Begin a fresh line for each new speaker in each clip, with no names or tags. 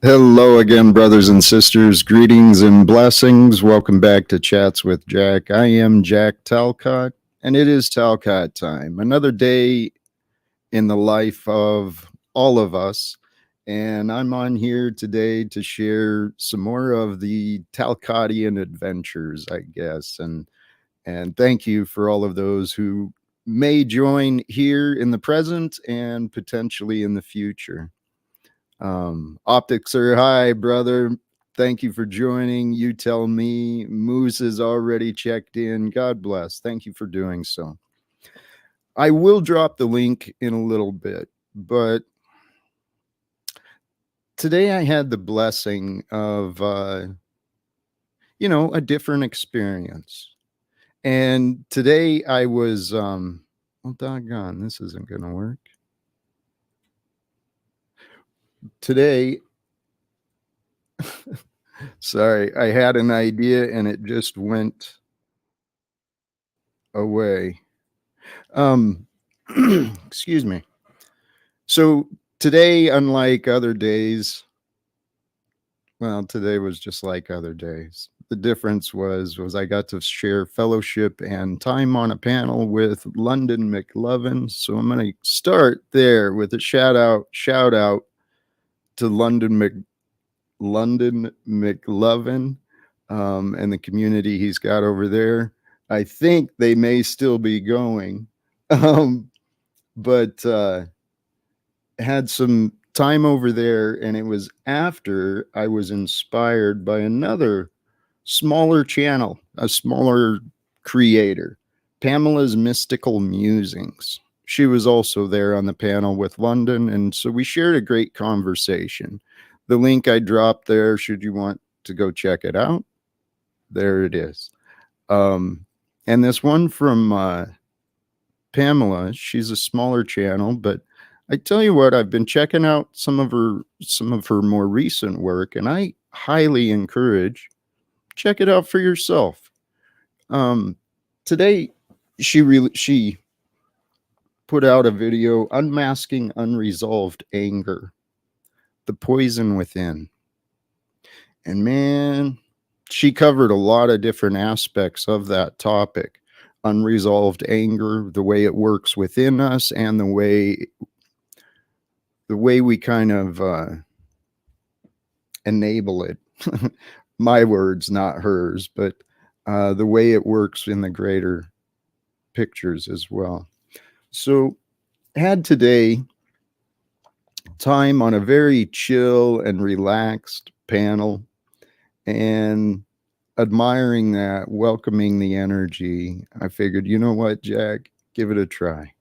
Hello again, brothers and sisters. Greetings and blessings. Welcome back to Chats with Jack. I am Jack Talcott, and it is Talcott time. Another day in the life of all of us. And I'm on here today to share some more of the Talcottian adventures, I guess. And thank you for all of those who may join here in the present and potentially in the future. Optics are high, brother. Thank you for joining. You tell me. Moose has already checked in. God bless. Thank you for doing so. I will drop the link in a little bit, but today I had the blessing of, a different experience. And today I was, well, doggone, this isn't going to work. Today, sorry, I had an idea and it just went away. Um, excuse me. So today, unlike other days, well, today was just like other days. The difference was I got to share fellowship and time on a panel with London McLovin. So I'm going to start there with a shout out to London McLovin and the community he's got over there. I think they may still be going, but had some time over there, and it was after I was inspired by another smaller channel, a smaller creator, Pamela's Mystical Musings. She was also there on the panel with London, and so we shared a great conversation. The link I dropped there, should you want to go check it out, there it is. And this one from Pamela, she's a smaller channel, but I tell you what, I've been checking out some of her more recent work, and I highly encourage check it out for yourself. Today, she put out a video unmasking unresolved anger, the poison within, and man, she covered a lot of different aspects of that topic. Unresolved anger, the way it works within us, and the way we kind of enable it. My words, not hers, but the way it works in the greater pictures as well. So, had today time on a very chill and relaxed panel, and admiring that, welcoming the energy. I figured, you know what, Jack, give it a try.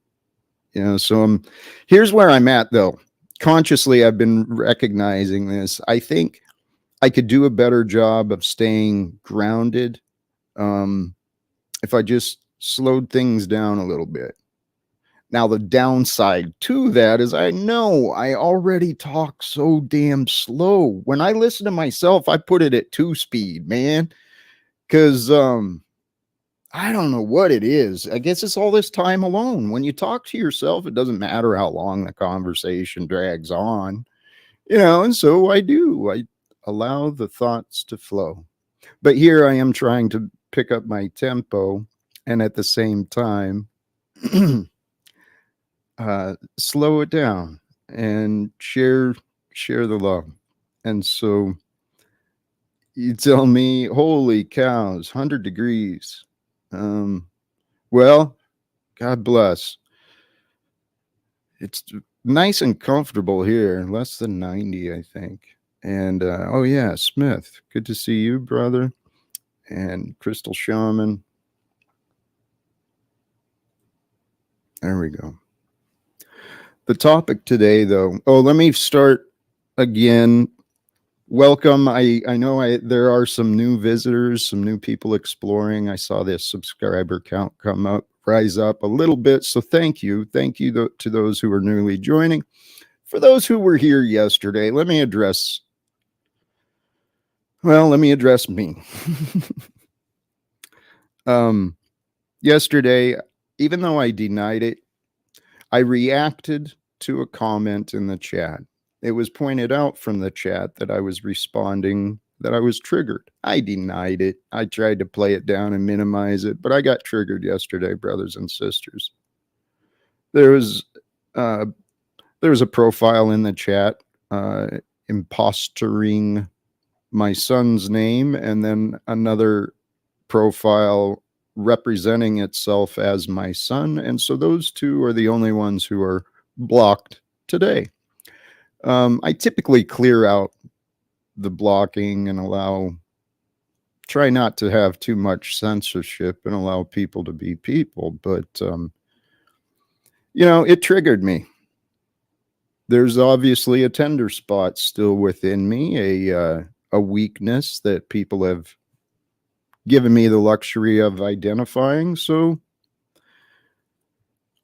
So here's where I'm at, though. Consciously, I've been recognizing this. I think I could do a better job of staying grounded if I just slowed things down a little bit. Now, the downside to that is I know I already talk so damn slow. When I listen to myself, I put it at 2-speed, man, because I don't know what it is. I guess it's all this time alone. When you talk to yourself, it doesn't matter how long the conversation drags on, and so I do. I allow the thoughts to flow. But here I am trying to pick up my tempo and at the same time slow it down and share the love. And so you tell me, holy cows, 100 degrees. Well, God bless. It's nice and comfortable here, less than 90, I think. And oh yeah, Smith, good to see you, brother. And Crystal Shaman. There we go. The topic today, though. Oh, let me start again. Welcome. I know there are some new visitors, some new people exploring. I saw this subscriber count rise up a little bit. So thank you. Thank you to those who are newly joining. For those who were here yesterday, let me address me. Yesterday, even though I denied it, I reacted to a comment in the chat. it was pointed out from the chat that I was responding, that I was triggered. I denied it. I tried to play it down and minimize it, but I got triggered yesterday, brothers and sisters. There was uh, there was a profile in the chat uh, impostoring my son's name, and then another profile representing itself as my son. And so those two are the only ones who are blocked today. I typically clear out the blocking and try not to have too much censorship and allow people to be people. But, it triggered me. There's obviously a tender spot still within me, a weakness that people have given me the luxury of identifying. So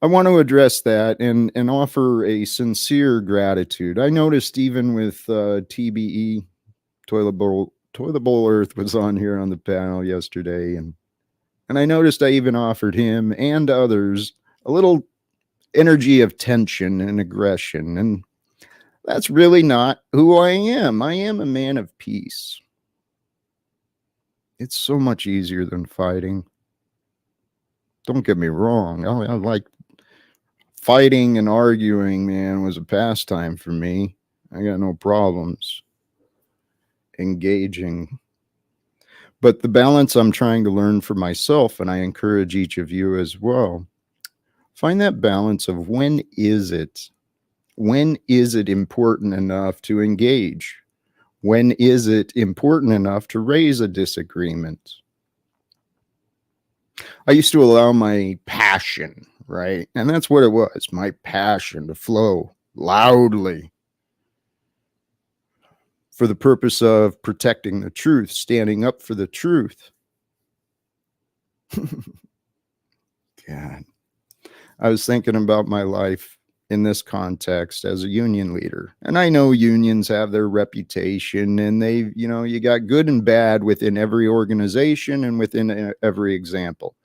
I want to address that and offer a sincere gratitude. I noticed even with TBE, Toilet Bowl Earth was on here on the panel yesterday, and I noticed I even offered him and others a little energy of tension and aggression, and that's really not who I am. I am a man of peace. It's so much easier than fighting. Don't get me wrong. I like fighting and arguing, man, was a pastime for me. I got no problems engaging. But the balance I'm trying to learn for myself, and I encourage each of you as well, find that balance of when is it important enough to engage? When is it important enough to raise a disagreement? I used to allow my passion, right? And that's what it was, my passion to flow loudly for the purpose of protecting the truth, standing up for the truth. God, I was thinking about my life in this context as a union leader. And I know unions have their reputation, and you got good and bad within every organization and within every example.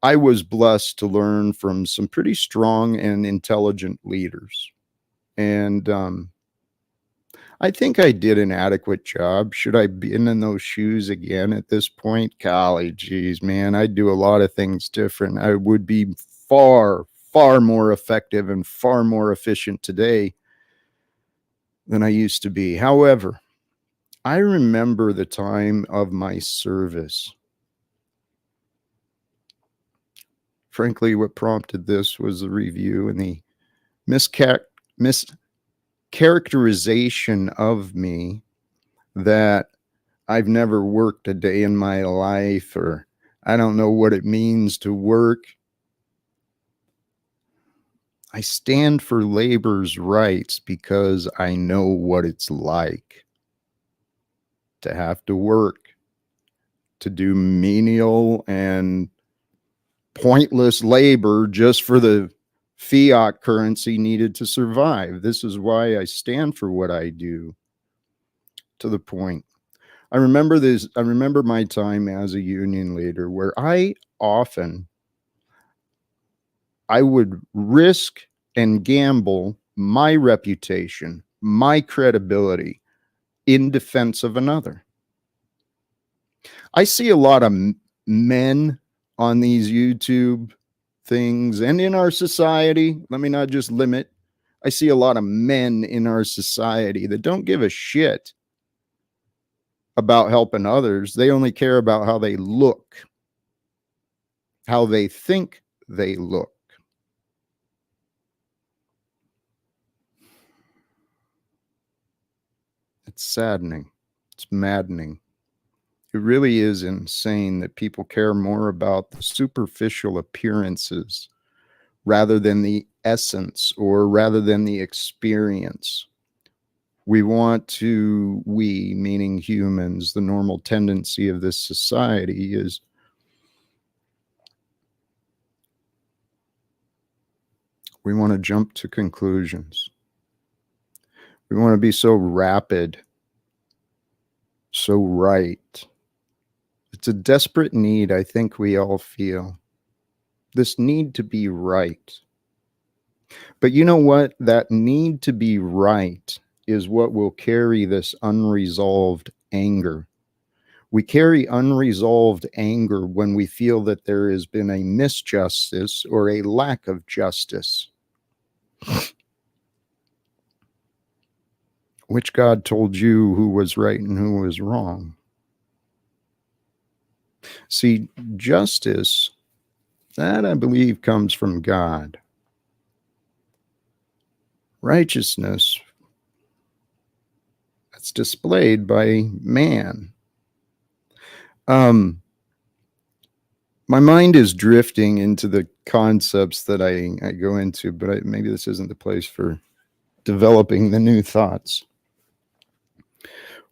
I was blessed to learn from some pretty strong and intelligent leaders. And I think I did an adequate job. Should I be in those shoes again at this point? Golly, geez, man, I'd do a lot of things different. I would be far, far more effective and far more efficient today than I used to be. However, I remember the time of my service. Frankly, what prompted this was the review and the mischaracterization of me that I've never worked a day in my life, or I don't know what it means to work. I stand for labor's rights because I know what it's like to have to work, to do menial and pointless labor just for the fiat currency needed to survive. This is why I stand for what I do. To the point. I remember my time as a union leader where I would risk and gamble my reputation, my credibility in defense of another. I see a lot of men on these YouTube things and in our society. Let me not just limit. I see a lot of men in our society that don't give a shit about helping others. They only care about how they look, how they think they look. It's saddening. It's maddening. It really is insane that people care more about the superficial appearances rather than the essence, or rather than the experience. We, meaning humans, the normal tendency of this society is we want to jump to conclusions. We want to be so rapid, so right. It's a desperate need, I think we all feel. This need to be right. But you know what? That need to be right is what will carry this unresolved anger. We carry unresolved anger when we feel that there has been a misjustice or a lack of justice. Which God told you who was right and who was wrong? See, justice, that I believe comes from God. Righteousness, that's displayed by man. My mind is drifting into the concepts that I go into, but maybe this isn't the place for developing the new thoughts.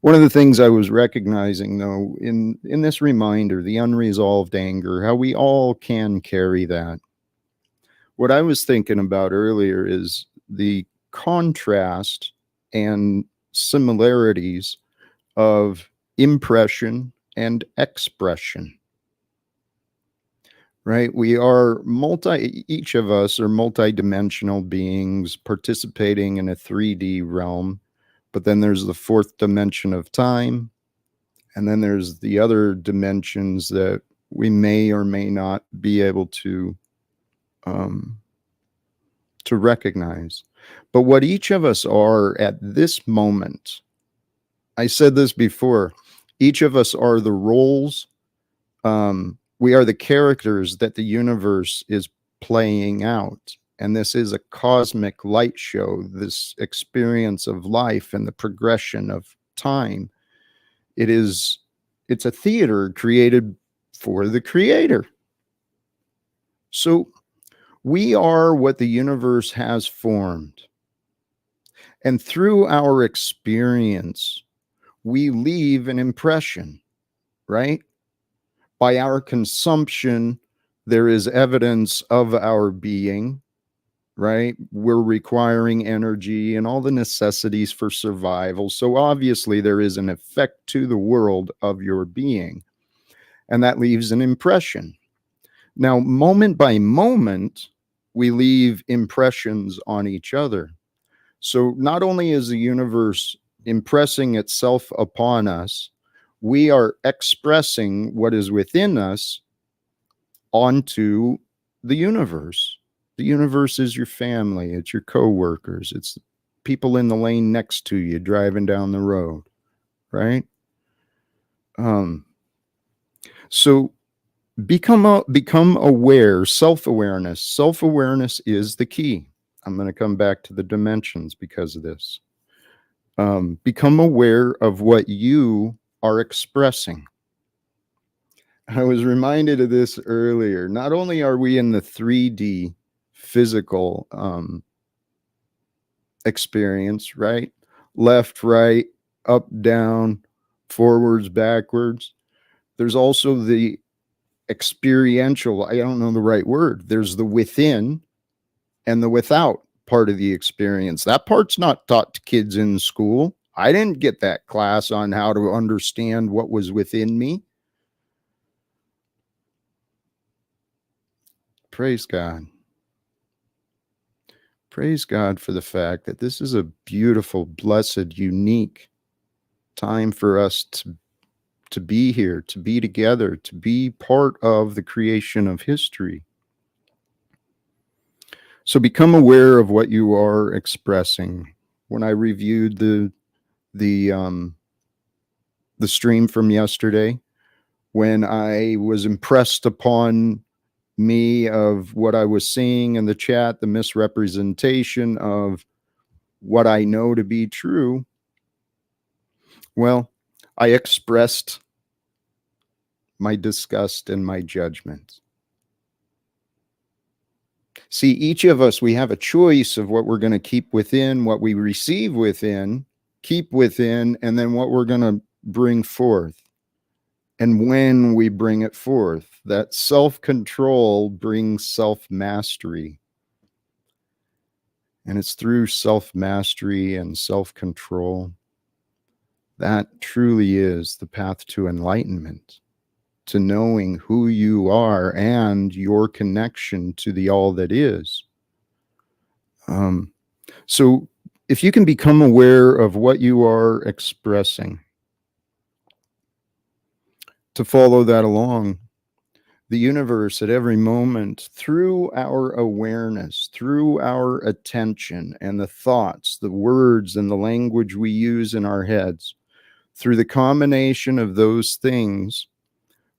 One of the things I was recognizing, though, in this reminder, the unresolved anger, how we all can carry that. What I was thinking about earlier is the contrast and similarities of impression and expression. Right? We are each of us are multidimensional beings participating in a 3D realm, but then there's the fourth dimension of time, and then there's the other dimensions that we may or may not be able um, to recognize. But what each of us are at this moment, I said this before, each of us are the roles. We are the characters that the universe is playing out. And this is a cosmic light show, this experience of life and the progression of time. It's a theater created for the creator. So we are what the universe has formed. And through our experience, we leave an impression, right? By our consumption, there is evidence of our being, right? We're requiring energy and all the necessities for survival. So obviously, there is an effect to the world of your being, and that leaves an impression. Now, moment by moment, we leave impressions on each other. So not only is the universe impressing itself upon us, we are expressing what is within us onto the universe. The universe is your family, it's your coworkers, it's people in the lane next to you driving down the road, right? So become aware, self-awareness. Self-awareness is the key. I'm going to come back to the dimensions because of this. Become aware of what you are expressing. I was reminded of this earlier. Not only are we in the 3D physical experience, right? Left, right, up, down, forwards, backwards. There's also the experiential, I don't know the right word. There's the within and the without part of the experience. That part's not taught to kids in school. I didn't get that class on how to understand what was within me. Praise God. Praise God for the fact that this is a beautiful, blessed, unique time for us to be here, to be together, to be part of the creation of history. So become aware of what you are expressing. When I reviewed the stream from yesterday, when I was impressed upon me of what I was seeing in the chat, the misrepresentation of what I know to be true, well, I expressed my disgust and my judgment. See, each of us, we have a choice of what we're going to keep within, what we receive within, keep within, and then what we're going to bring forth. And when we bring it forth, that self-control brings self-mastery. And it's through self-mastery and self-control that truly is the path to enlightenment, to knowing who you are and your connection to the all that is. Um, so if you can become aware of what you are expressing, to follow that along, the universe at every moment, through our awareness, through our attention and the thoughts, the words and the language we use in our heads, through the combination of those things,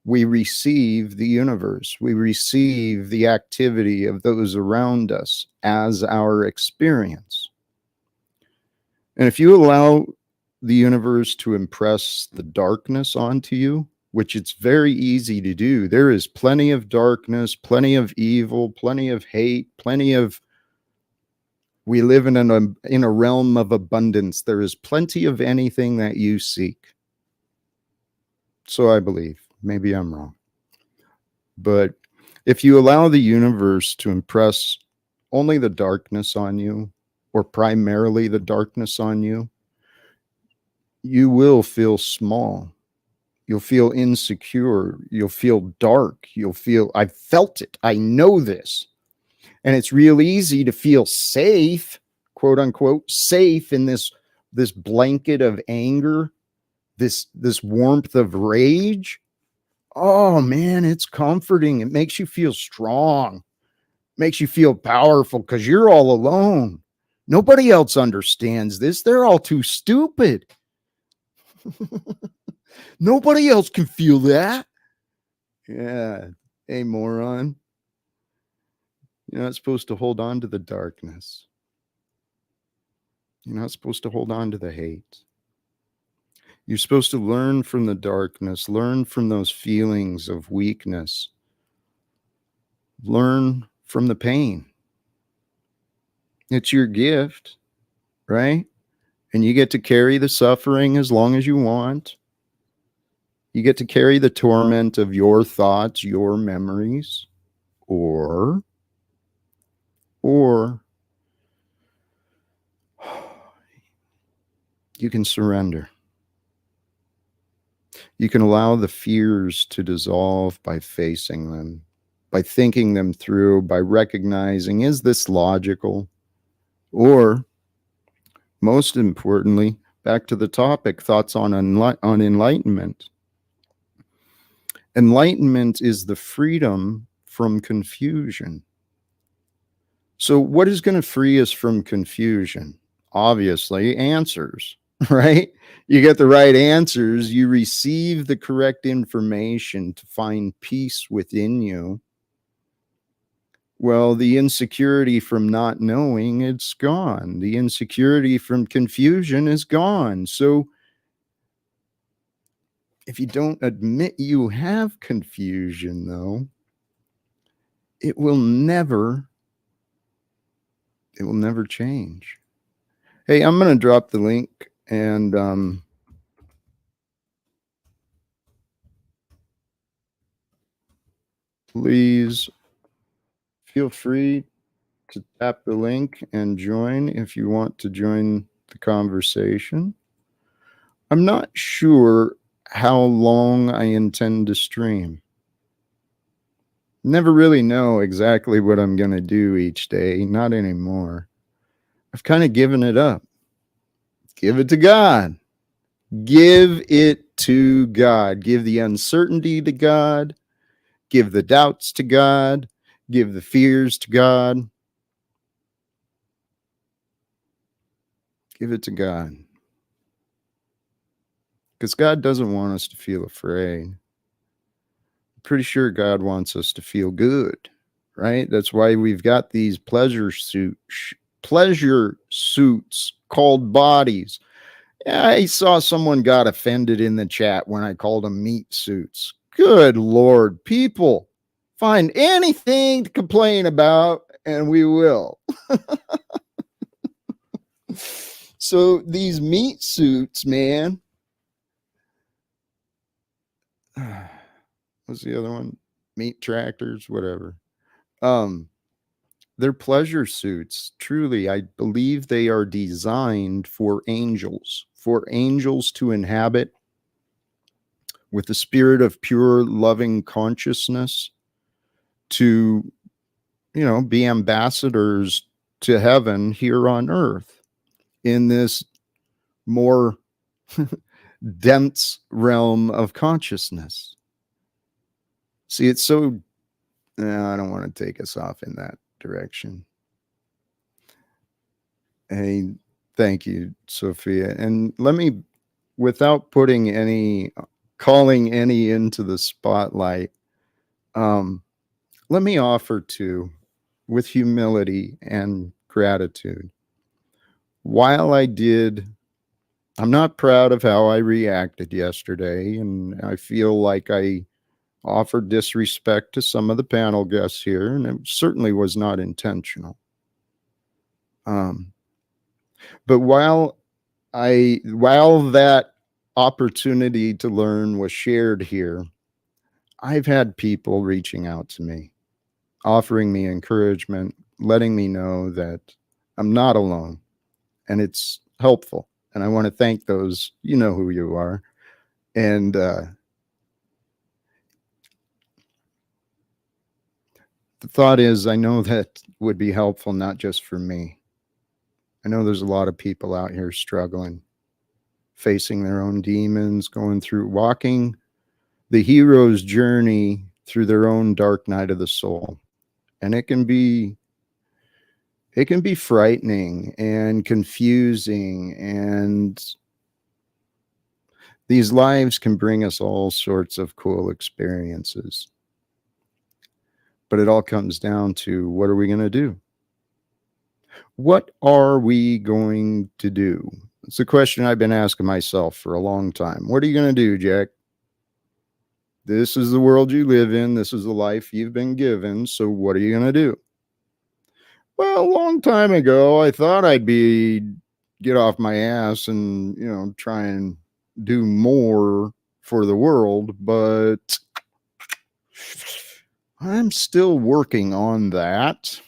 we receive the universe. We receive the activity of those around us as our experience. And if you allow the universe to impress the darkness onto you, which it's very easy to do, there is plenty of darkness, plenty of evil, plenty of hate, plenty of, we live in a realm of abundance. There is plenty of anything that you seek. So I believe. Maybe I'm wrong. But if you allow the universe to impress only the darkness on you, or primarily the darkness on you, you will feel small. You'll feel insecure. You'll feel dark. You'll feel, I felt it. I know this. And it's real easy to feel safe, quote unquote, safe in this blanket of anger, this warmth of rage. Oh man, it's comforting. It makes you feel strong, makes you feel powerful because you're all alone. Nobody else understands this. They're all too stupid. Nobody else can feel that. Yeah, hey, moron. You're not supposed to hold on to the darkness. You're not supposed to hold on to the hate. You're supposed to learn from the darkness, learn from those feelings of weakness, learn from the pain. It's your gift, right? And you get to carry the suffering as long as you want. You get to carry the torment of your thoughts, your memories, or you can surrender. You can allow the fears to dissolve by facing them, by thinking them through, by recognizing, is this logical? Or, most importantly, back to the topic, thoughts on enlightenment. Enlightenment is the freedom from confusion. So what is going to free us from confusion? Obviously, answers, right? You get the right answers, you receive the correct information to find peace within you. Well, the insecurity from not knowing, it's gone. The insecurity from confusion is gone. So if you don't admit you have confusion, though, it will never change. Hey, I'm going to drop the link, and please feel free to tap the link and join if you want to join the conversation. I'm not sure how long I intend to stream. Never really know exactly what I'm going to do each day. Not anymore. I've kind of given it up. Give it to God. Give it to God. Give the uncertainty to God. Give the doubts to God. Give the fears to God. Give it to God. Because God doesn't want us to feel afraid. I'm pretty sure God wants us to feel good, right? That's why we've got these pleasure suits called bodies. Yeah, I saw someone got offended in the chat when I called them meat suits. Good Lord, people, find anything to complain about and we will. So these meat suits, man. What's the other one? Meat tractors, whatever. They're pleasure suits. Truly, I believe they are designed for angels to inhabit with the spirit of pure loving consciousness, to, be ambassadors to heaven here on earth in this more dense realm of consciousness. See, it's so, I don't want to take us off in that direction. Hey, thank you, Sophia. And let me, without calling any into the spotlight, let me offer to, with humility and gratitude, while I'm not proud of how I reacted yesterday, and I feel like I offered disrespect to some of the panel guests here, and it certainly was not intentional. But while that opportunity to learn was shared here, I've had people reaching out to me, offering me encouragement, letting me know that I'm not alone, and it's helpful. And I want to thank those, you know who you are. And the thought is, I know that would be helpful, not just for me. I know there's a lot of people out here struggling, facing their own demons, walking the hero's journey through their own dark night of the soul. And it can be frightening and confusing, and these lives can bring us all sorts of cool experiences. But it all comes down to, what are we going to do? What are we going to do? It's a question I've been asking myself for a long time. What are you going to do, Jack? This is the world you live in. This is the life you've been given. So what are you going to do? Well, a long time ago, I thought get off my ass and, try and do more for the world, but I'm still working on that.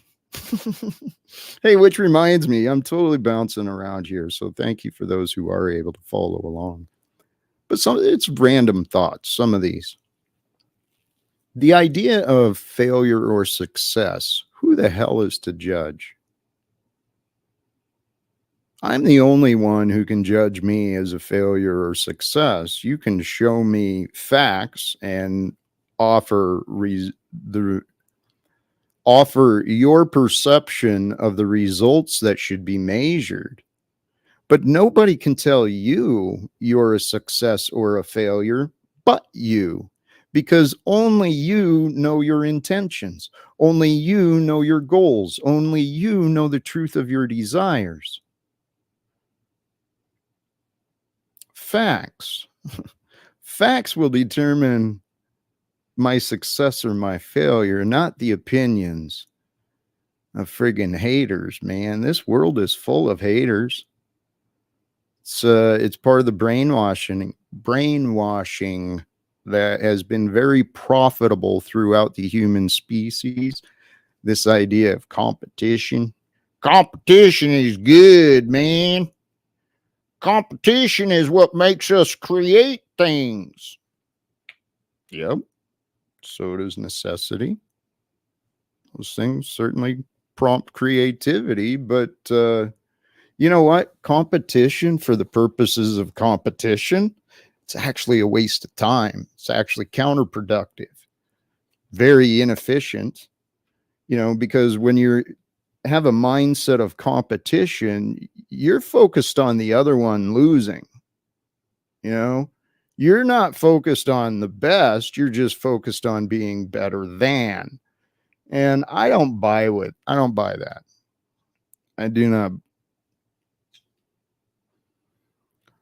Hey, which reminds me, I'm totally bouncing around here. So thank you for those who are able to follow along. But it's random thoughts, some of these. The idea of failure or success, who the hell is to judge? I'm the only one who can judge me as a failure or success. You can show me facts and offer your perception of the results that should be measured. But nobody can tell you you're a success or a failure but you, because only you know your intentions. Only you know your goals. Only you know the truth of your desires. Facts. Facts will determine my success or my failure, not the opinions of friggin' haters, man. This world is full of haters. It's part of the brainwashing that has been very profitable throughout the human species. This idea of competition. Competition is good, man. Competition is what makes us create things. Yep. So does necessity. Those things certainly prompt creativity, but you know what? Competition for the purposes of competition, it's actually a waste of time. It's actually counterproductive, very inefficient, because when you have a mindset of competition, you're focused on the other one losing. You're not focused on the best, you're just focused on being better than. And I don't buy that. I do not.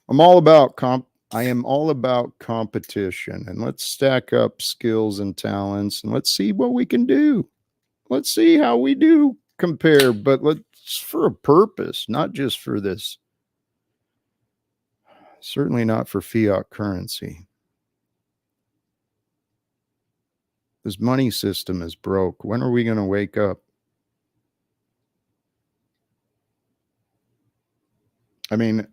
I am all about competition, and let's stack up skills and talents, and let's see what we can do. Let's see how we do compare, but let's for a purpose, not just for this. Certainly not for fiat currency. This money system is broke. When are we going to wake up? I mean,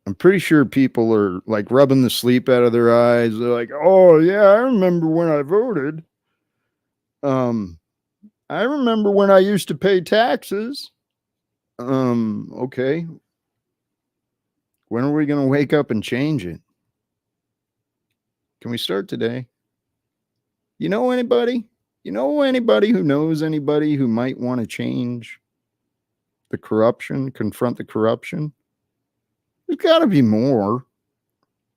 I'm pretty sure people are like rubbing the sleep out of their eyes. They're like, "Oh yeah, I remember when I voted. I remember when I used to pay taxes." Okay. When are we going to wake up and change it? Can we start today? You know anybody? You know anybody who knows anybody who might want to change the corruption, confront the corruption? There's got to be more,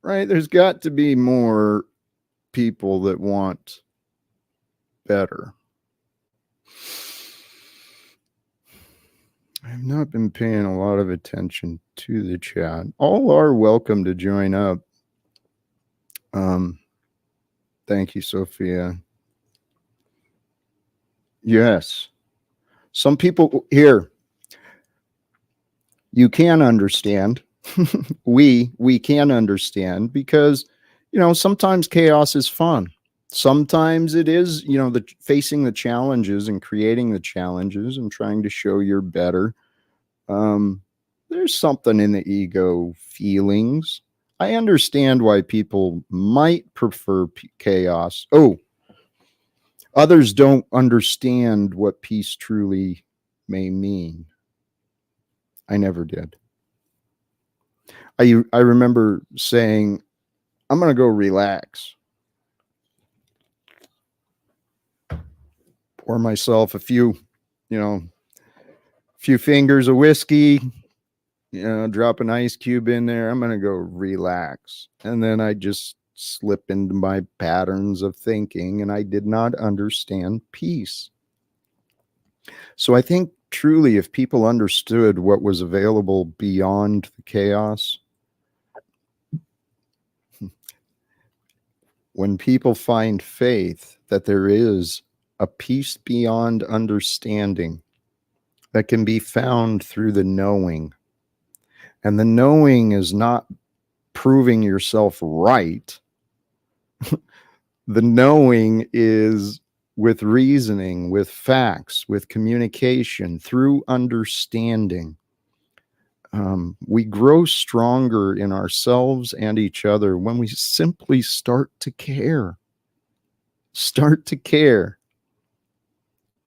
right? There's got to be more people that want better. I've not been paying a lot of attention to the chat. All are welcome to join up. Thank you, Sophia. Yes. Some people here, you can understand. we can understand because sometimes chaos is fun. Sometimes it is, the facing the challenges and creating the challenges and trying to show you're better. There's something in the ego feelings. I understand why people might prefer chaos. Oh, others don't understand what peace truly may mean. I never did. I remember saying, I'm going to go relax. Pour myself a few fingers of whiskey, drop an ice cube in there. I'm going to go relax. And then I just slip into my patterns of thinking and I did not understand peace. So I think truly if people understood what was available beyond the chaos, when people find faith that there is a peace beyond understanding that can be found through the knowing, and the knowing is not proving yourself right. The knowing is with reasoning, with facts, with communication, through understanding. We grow stronger in ourselves and each other when we simply start to care. Start to care.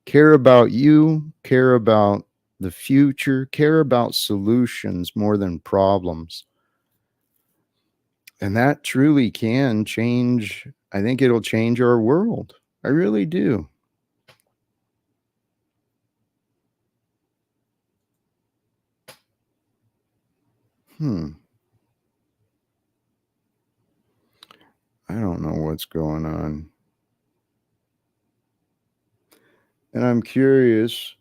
Care about you, care about the future, care about solutions more than problems. And that truly can change. I think it'll change our world. I really do. I don't know what's going on. And I'm curious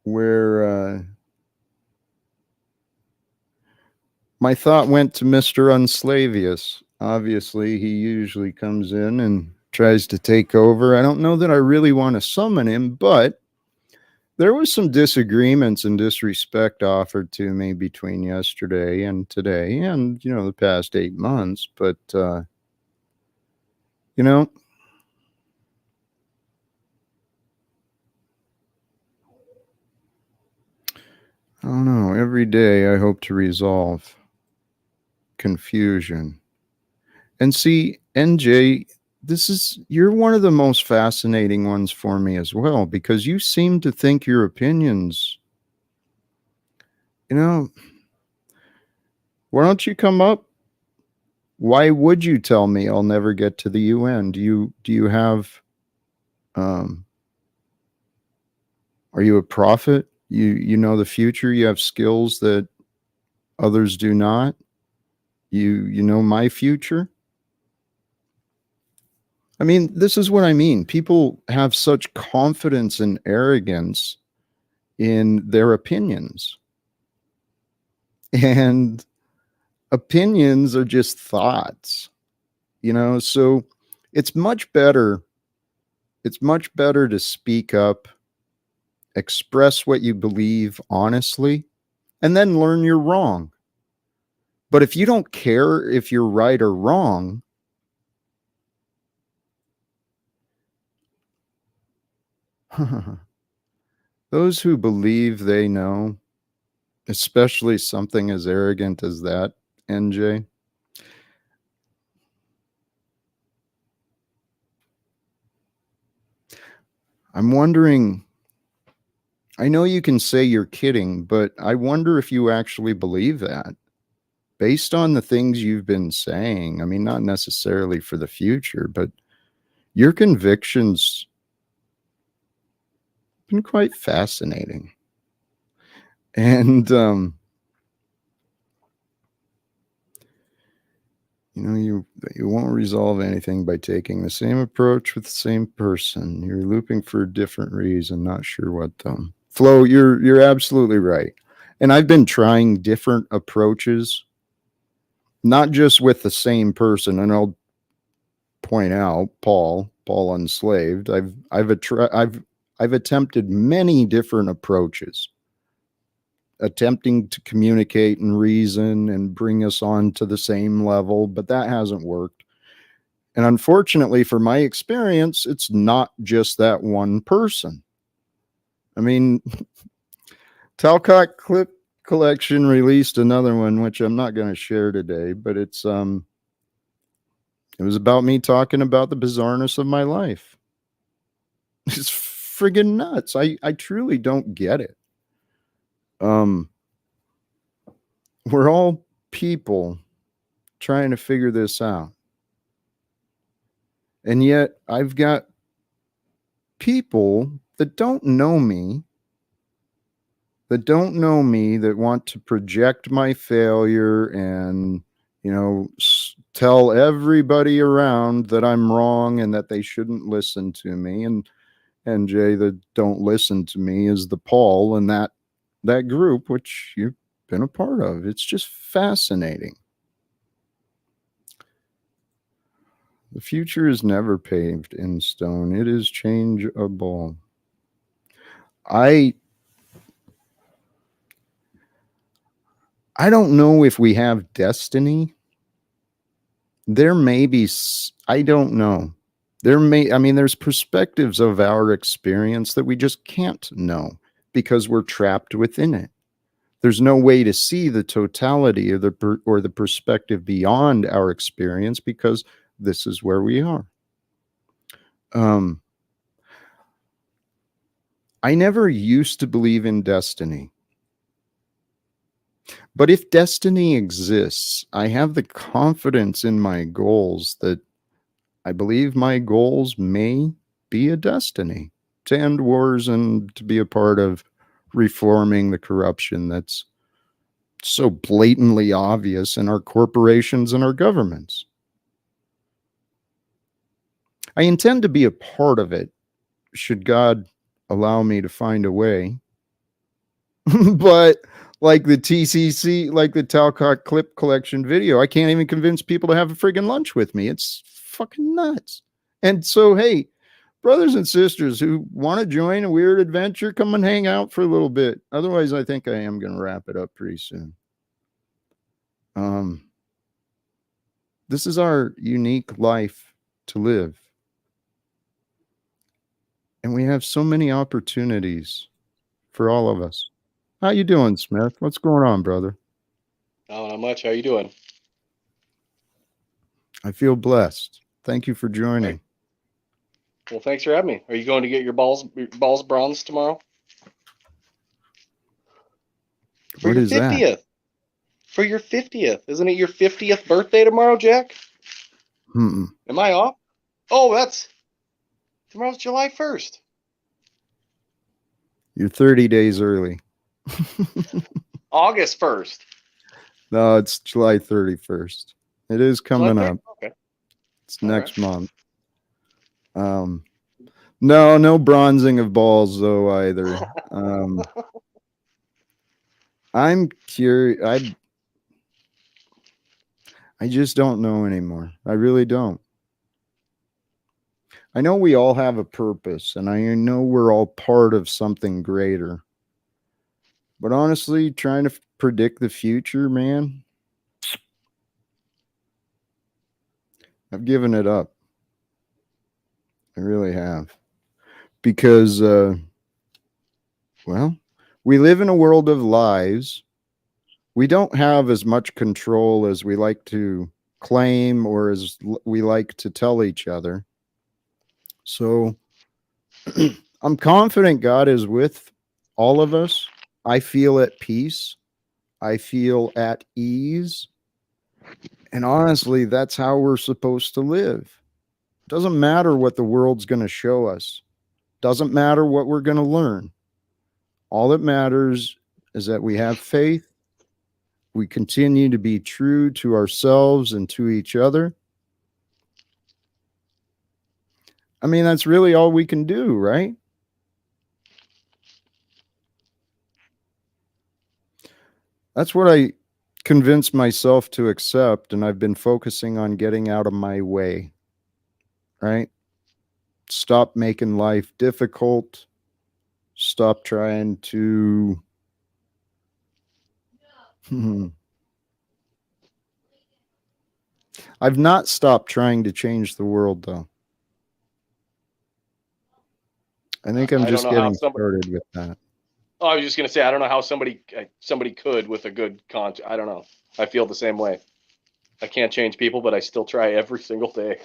where my thought went to Mr. Unslavius. Obviously, he usually comes in and tries to take over. I don't know that I really want to summon him, but there was some disagreements and disrespect offered to me between yesterday and today and, the past 8 months. But, I don't know. Every day I hope to resolve confusion. And see, NJ, you're one of the most fascinating ones for me as well, because you seem to think your opinions, why don't you come up? Why would you tell me I'll never get to the UN? Do you have are you a prophet? You know the future, you have skills that others do not. You know my future? I mean, this is what I mean. People have such confidence and arrogance in their opinions. And opinions are just thoughts, so it's much better to speak up, express what you believe honestly, and then learn you're wrong. But if you don't care if you're right or wrong, those who believe they know, especially something as arrogant as that, NJ, I'm wondering I know you can say you're kidding, but I wonder if you actually believe that based on the things you've been saying. I mean, not necessarily for the future, but your convictions been quite fascinating. And you won't resolve anything by taking the same approach with the same person. You're looping for a different reason, not sure what though. Flo, you're absolutely right. And I've been trying different approaches, not just with the same person. And I'll point out Paul Unslaved. I've attempted many different approaches, attempting to communicate and reason and bring us on to the same level, but that hasn't worked. And unfortunately, for my experience, it's not just that one person. I mean, Talcott Clip Collection released another one, which I'm not going to share today, but it was about me talking about the bizarreness of my life. It's friggin' nuts. I truly don't get it. We're all people trying to figure this out. And yet I've got people that don't know me, that want to project my failure and, tell everybody around that I'm wrong and that they shouldn't listen to me. And Jay, that don't listen to me is the Paul and that group, which you've been a part of. It's just fascinating. The future is never paved in stone. It is changeable. I don't know if we have destiny. There may be, I don't know. There's perspectives of our experience that we just can't know because we're trapped within it. There's no way to see the totality or the perspective beyond our experience because this is where we are. I never used to believe in destiny. But if destiny exists, I have the confidence in my goals that I believe my goals may be a destiny to end wars and to be a part of reforming the corruption that's so blatantly obvious in our corporations and our governments. I intend to be a part of it, should God allow me to find a way. But like the TCC, like the Talcott clip collection video, I can't even convince people to have a friggin' lunch with me. It's fucking nuts. And so, hey, brothers and sisters who want to join a weird adventure, come and hang out for a little bit. Otherwise, I think I am going to wrap it up pretty soon. This is our unique life to live. And we have so many opportunities for all of us. How you doing, Smith? What's going on, brother?
Oh, not much. How you doing?
I feel blessed. Thank you for joining.
Well, thanks for having me. Are you going to get your balls bronzed tomorrow? For
What
your
is that?
50th. For your 50th. Isn't it your 50th birthday tomorrow, Jack? Am I off? Oh, tomorrow's July 1st.
You're 30 days early.
August 1st.
No, it's July 31st. It is coming up.
Okay.
It's next month. No bronzing of balls though either. I'm curious. I just don't know anymore. I really don't. I know we all have a purpose, and I know we're all part of something greater. But honestly, trying to predict the future, man, I've given it up. I really have. Because, well, we live in a world of lies. We don't have as much control as we like to claim or as we like to tell each other. So I'm confident God is with all of us, I feel at peace. I feel at ease. And honestly, that's how we're supposed to live. Doesn't matter what the world's going to show us. Doesn't matter what we're going to learn. All that matters is that we have faith. We continue to be true to ourselves and to each other. I mean, that's really all we can do, right? That's what I convinced myself to accept, and I've been focusing on getting out of my way, right? Stop making life difficult. Stop trying to I've not stopped trying to change the world, though. I think I'm just getting started with that.
Oh, I was just going to say, I don't know how somebody could with a good conscience. I don't know. I feel the same way. I can't change people, but I still try every single day.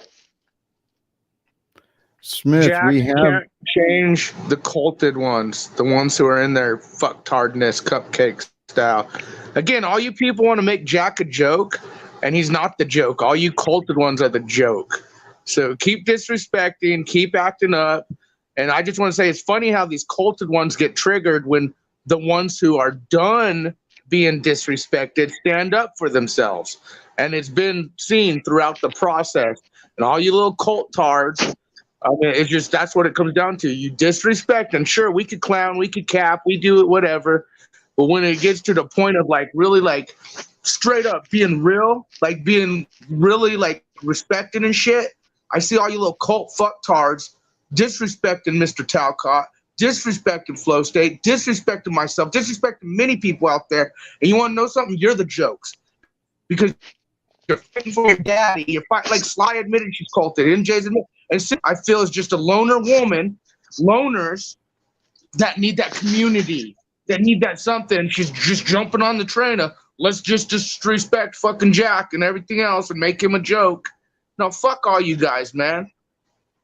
Smith,
Jack,
we have
can't change the culted ones, the ones who are in their fucktardness cupcake style. Again, all you people want to make Jack a joke, and he's not the joke. All you culted ones are the joke. So keep disrespecting, keep acting up. And I just want to say it's funny how these culted ones get triggered when the ones who are done being disrespected stand up for themselves. And it's been seen throughout the process. And all you little cult tards, I mean, it's just that's what it comes down to. You disrespect, and sure, we could clown, we could cap, we do it, whatever. But when it gets to the point of like really like straight up being real, like being really like respected and shit, I see all you little cult fucktards disrespecting Mr. Talcott, disrespecting Flow State, disrespecting myself, disrespecting many people out there. And you want to know something? You're the jokes. Because you're fighting for your daddy. You're fighting, like Sly admitted she's culted. MJ's admitted. And I feel it's just a loner woman, loners that need that community, that need that something. She's just jumping on the train of let's just disrespect fucking Jack and everything else and make him a joke. No, fuck all you guys, man.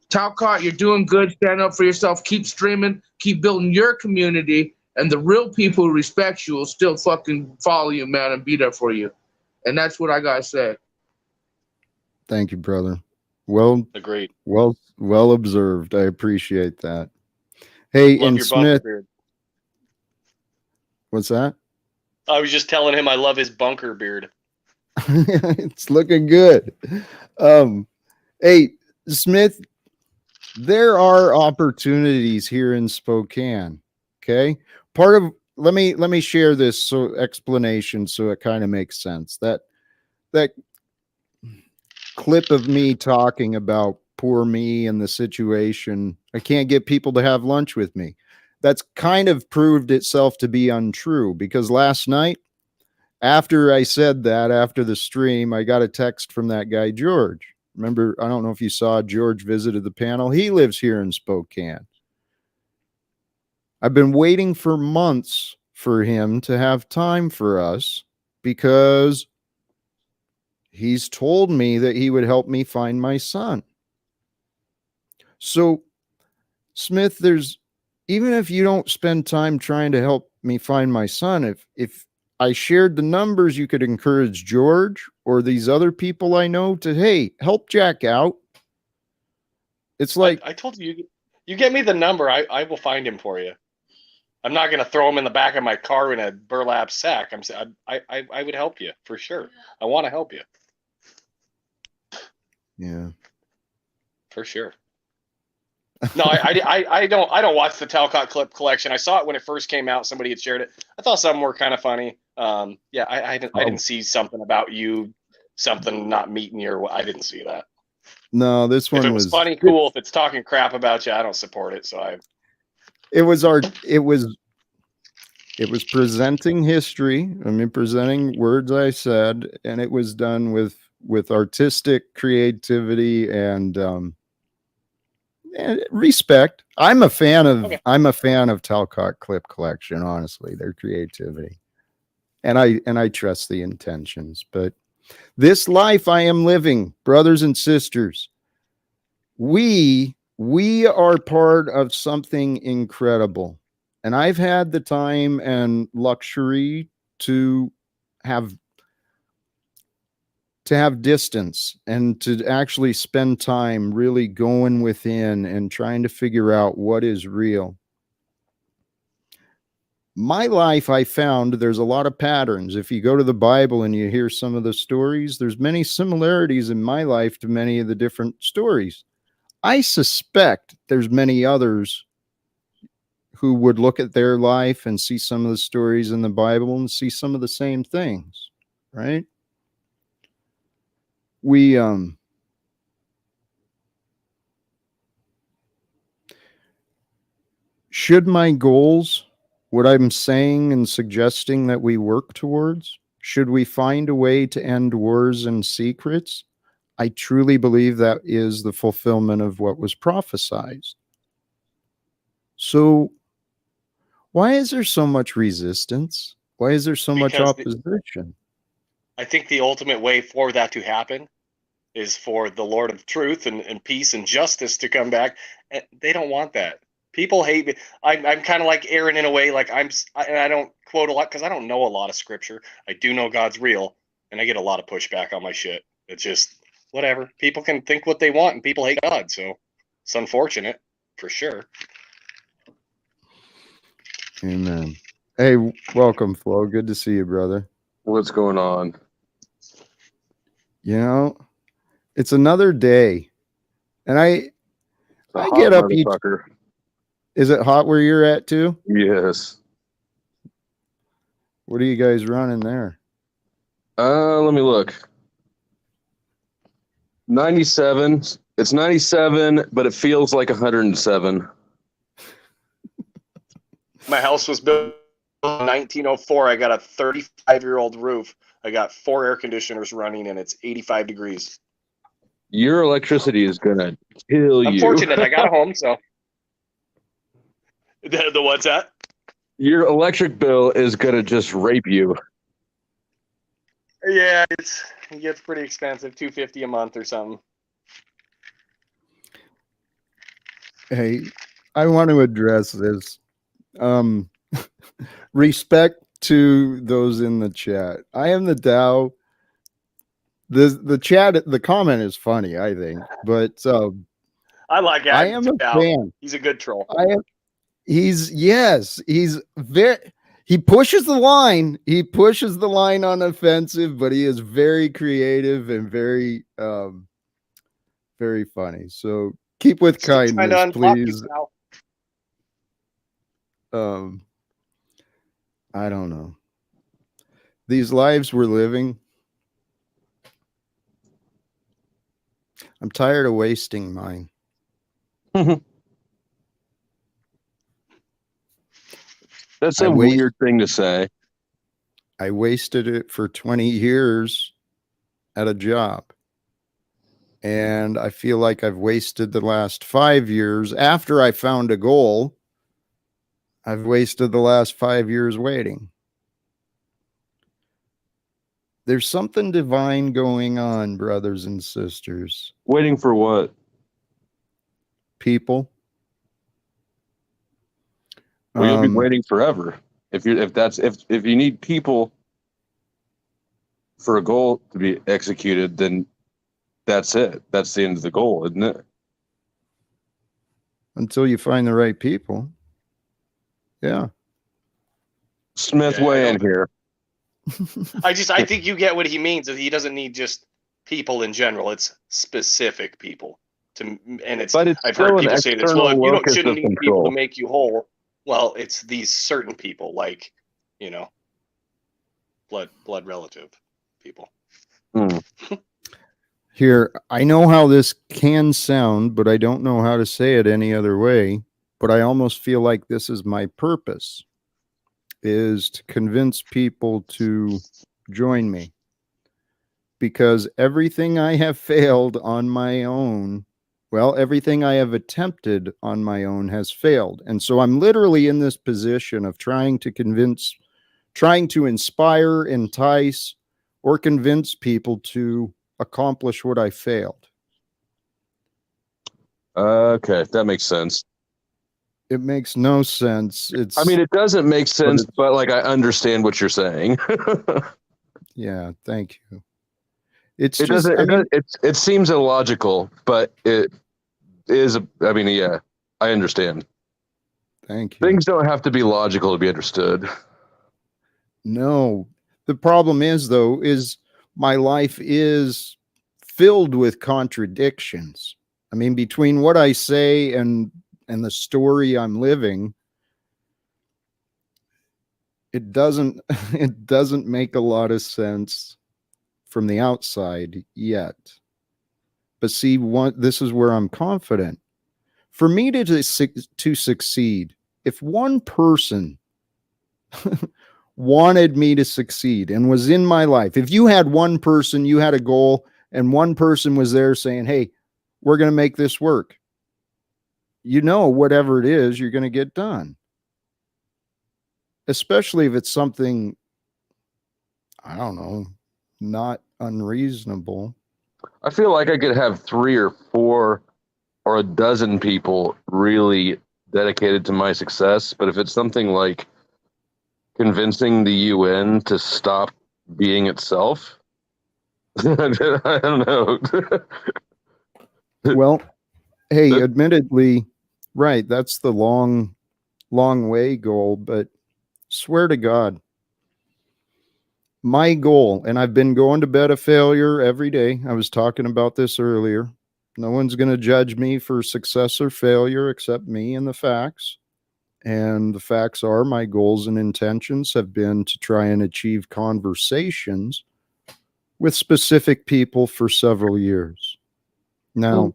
Talcott, you're doing good. Stand up for yourself. Keep streaming. Keep building your community. And the real people who respect you will still fucking follow you, man, and be there for you. And that's what I got to say.
Thank you, brother. Well,
agreed.
Well observed. I appreciate that. Hey,
love
and
your
Smith,
beard.
What's that?
I was just telling him I love his bunker beard.
It's looking good. Hey, Smith, there are opportunities here in Spokane. Okay, let me share this explanation so it kind of makes sense. That clip of me talking about poor me and the situation, I can't get people to have lunch with me. That's kind of proved itself to be untrue, because last night, after I said that, after the stream, I got a text from that guy, George. Remember, I don't know if you saw, George visited the panel. He lives here in Spokane. I've been waiting for months for him to have time for us, because he's told me that he would help me find my son. So, Smith, even if you don't spend time trying to help me find my son, if I shared the numbers, you could encourage George or these other people I know to, hey, help Jack out. It's like
I told you, you get me the number, I will find him for you. I'm not going to throw him in the back of my car in a burlap sack. I would help you for sure. I want to help you.
Yeah,
for sure. No, I don't watch the Talcott clip collection. I saw it when it first came out. Somebody had shared it. I thought some were kind of funny. Yeah, I didn't see something about you, something not meeting your. I didn't see that.
No, this one
if it was funny, cool. If it's talking crap about you, I don't support it. So
it was presenting history. I mean, presenting words I said, and it was done with artistic creativity and respect. I'm a fan of Talcott clip collection. Honestly, their creativity, and I trust the intentions. But this life I am living, brothers and sisters, we are part of something incredible, And I've had the time and luxury to have distance and to actually spend time really going within and trying to figure out what is real. My life, I found there's a lot of patterns. If you go to the Bible and you hear some of the stories, there's many similarities in my life to many of the different stories. I suspect there's many others who would look at their life and see some of the stories in the Bible and see some of the same things, right? We should my goals, what I'm saying and suggesting that we work towards, should we find a way to end wars and secrets? I truly believe that is the fulfillment of what was prophesied. So why is there so much resistance? Why is there so much
Because
opposition?
I think the ultimate way for that to happen is for the Lord of truth and peace and justice to come back. And they don't want that. People hate me. I'm kind of like Aaron in a way. Like I don't quote a lot because I don't know a lot of scripture. I do know God's real, and I get a lot of pushback on my shit. It's just whatever. People can think what they want, and people hate God. So it's unfortunate for sure.
Amen. Hey, welcome, Flo. Good to see you, brother.
What's going on?
You know, it's another day, and I get up each. Is it hot where you're at too?
Yes.
What are you guys running there?
Let me look. 97. It's 97, but it feels like 107.
My house was built in 1904. I got a 35-year-old roof. I got 4 air conditioners running, and it's 85 degrees.
Your electricity is gonna kill you.
I'm fortunate. I got a home, so. The what's that?
Your electric bill is gonna just rape you.
Yeah, it gets pretty expensive, $250 a month or something.
Hey, I want to address this. Respect to those in the chat. I am the Dow. The chat, the comment is funny, I think, but
I like it.
I am a fan.
He's a good troll.
He's very. He pushes the line. He pushes the line on offensive, but he is very creative and very, very funny. So keep with kindness, please. I don't know. These lives we're living, I'm tired of wasting mine.
That's a weird thing to say.
I wasted it for 20 years at a job. And I feel like I've wasted the last 5 years. After I found a goal, I've wasted the last 5 years waiting. There's something divine going on, brothers and sisters.
Waiting for what?
People.
Well, you'll be waiting forever. If you need people for a goal to be executed, then that's it. That's the end of the goal, isn't it?
Until you find the right people. Yeah.
Smith, weigh in here.
I think you get what he means. He doesn't need just people in general. It's specific people. I've heard people say this. Well, you shouldn't need people to make you whole. Well, it's these certain people, like, blood relative people.
Here, I know how this can sound, but I don't know how to say it any other way. But I almost feel like this is my purpose, is to convince people to join me. Because everything I have failed on my own, everything I have attempted on my own has failed. And so I'm literally in this position of trying to inspire, entice, or convince people to accomplish what I failed.
Okay, that makes sense.
It makes no sense.
I mean, it doesn't make sense,
it's-
but like I understand what you're saying.
yeah, thank you. It's
It
just,
doesn't.
I
It,
mean,
it seems illogical, but it is. I mean, yeah, I understand.
thank you.
Things don't have to be logical to be understood.
No, the problem is though, is my life is filled with contradictions. I mean, between what I say and the story I'm living, it doesn't it doesn't make a lot of sense from the outside yet. But see, this is where I'm confident. For me to succeed, if one person wanted me to succeed and was in my life, if you had one person, you had a goal, and one person was there saying, hey, we're going to make this work, you know, whatever it is, you're going to get done. Especially if it's something, I don't know, not unreasonable.
I feel like I could have 3 or 4 or a dozen people really dedicated to my success, but if it's something like convincing the UN to stop being itself, I don't know.
Well, hey, admittedly, right, that's the long way goal, but swear to God, my goal, and I've been going to bed a failure every day. I was talking about this earlier. No one's going to judge me for success or failure except me and the facts. And the facts are my goals and intentions have been to try and achieve conversations with specific people for several years. Now,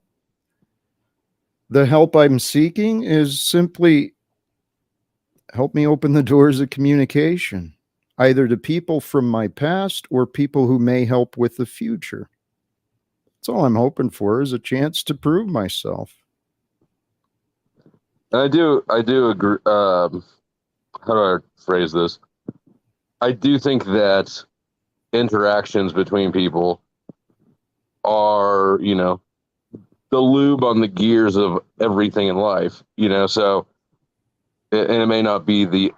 the help I'm seeking is simply help me open the doors of communication, either to people from my past or people who may help with the future. That's all I'm hoping for, is a chance to prove myself.
I do agree. How do I phrase this? I do think that interactions between people are, the lube on the gears of everything in life, so, and it may not be the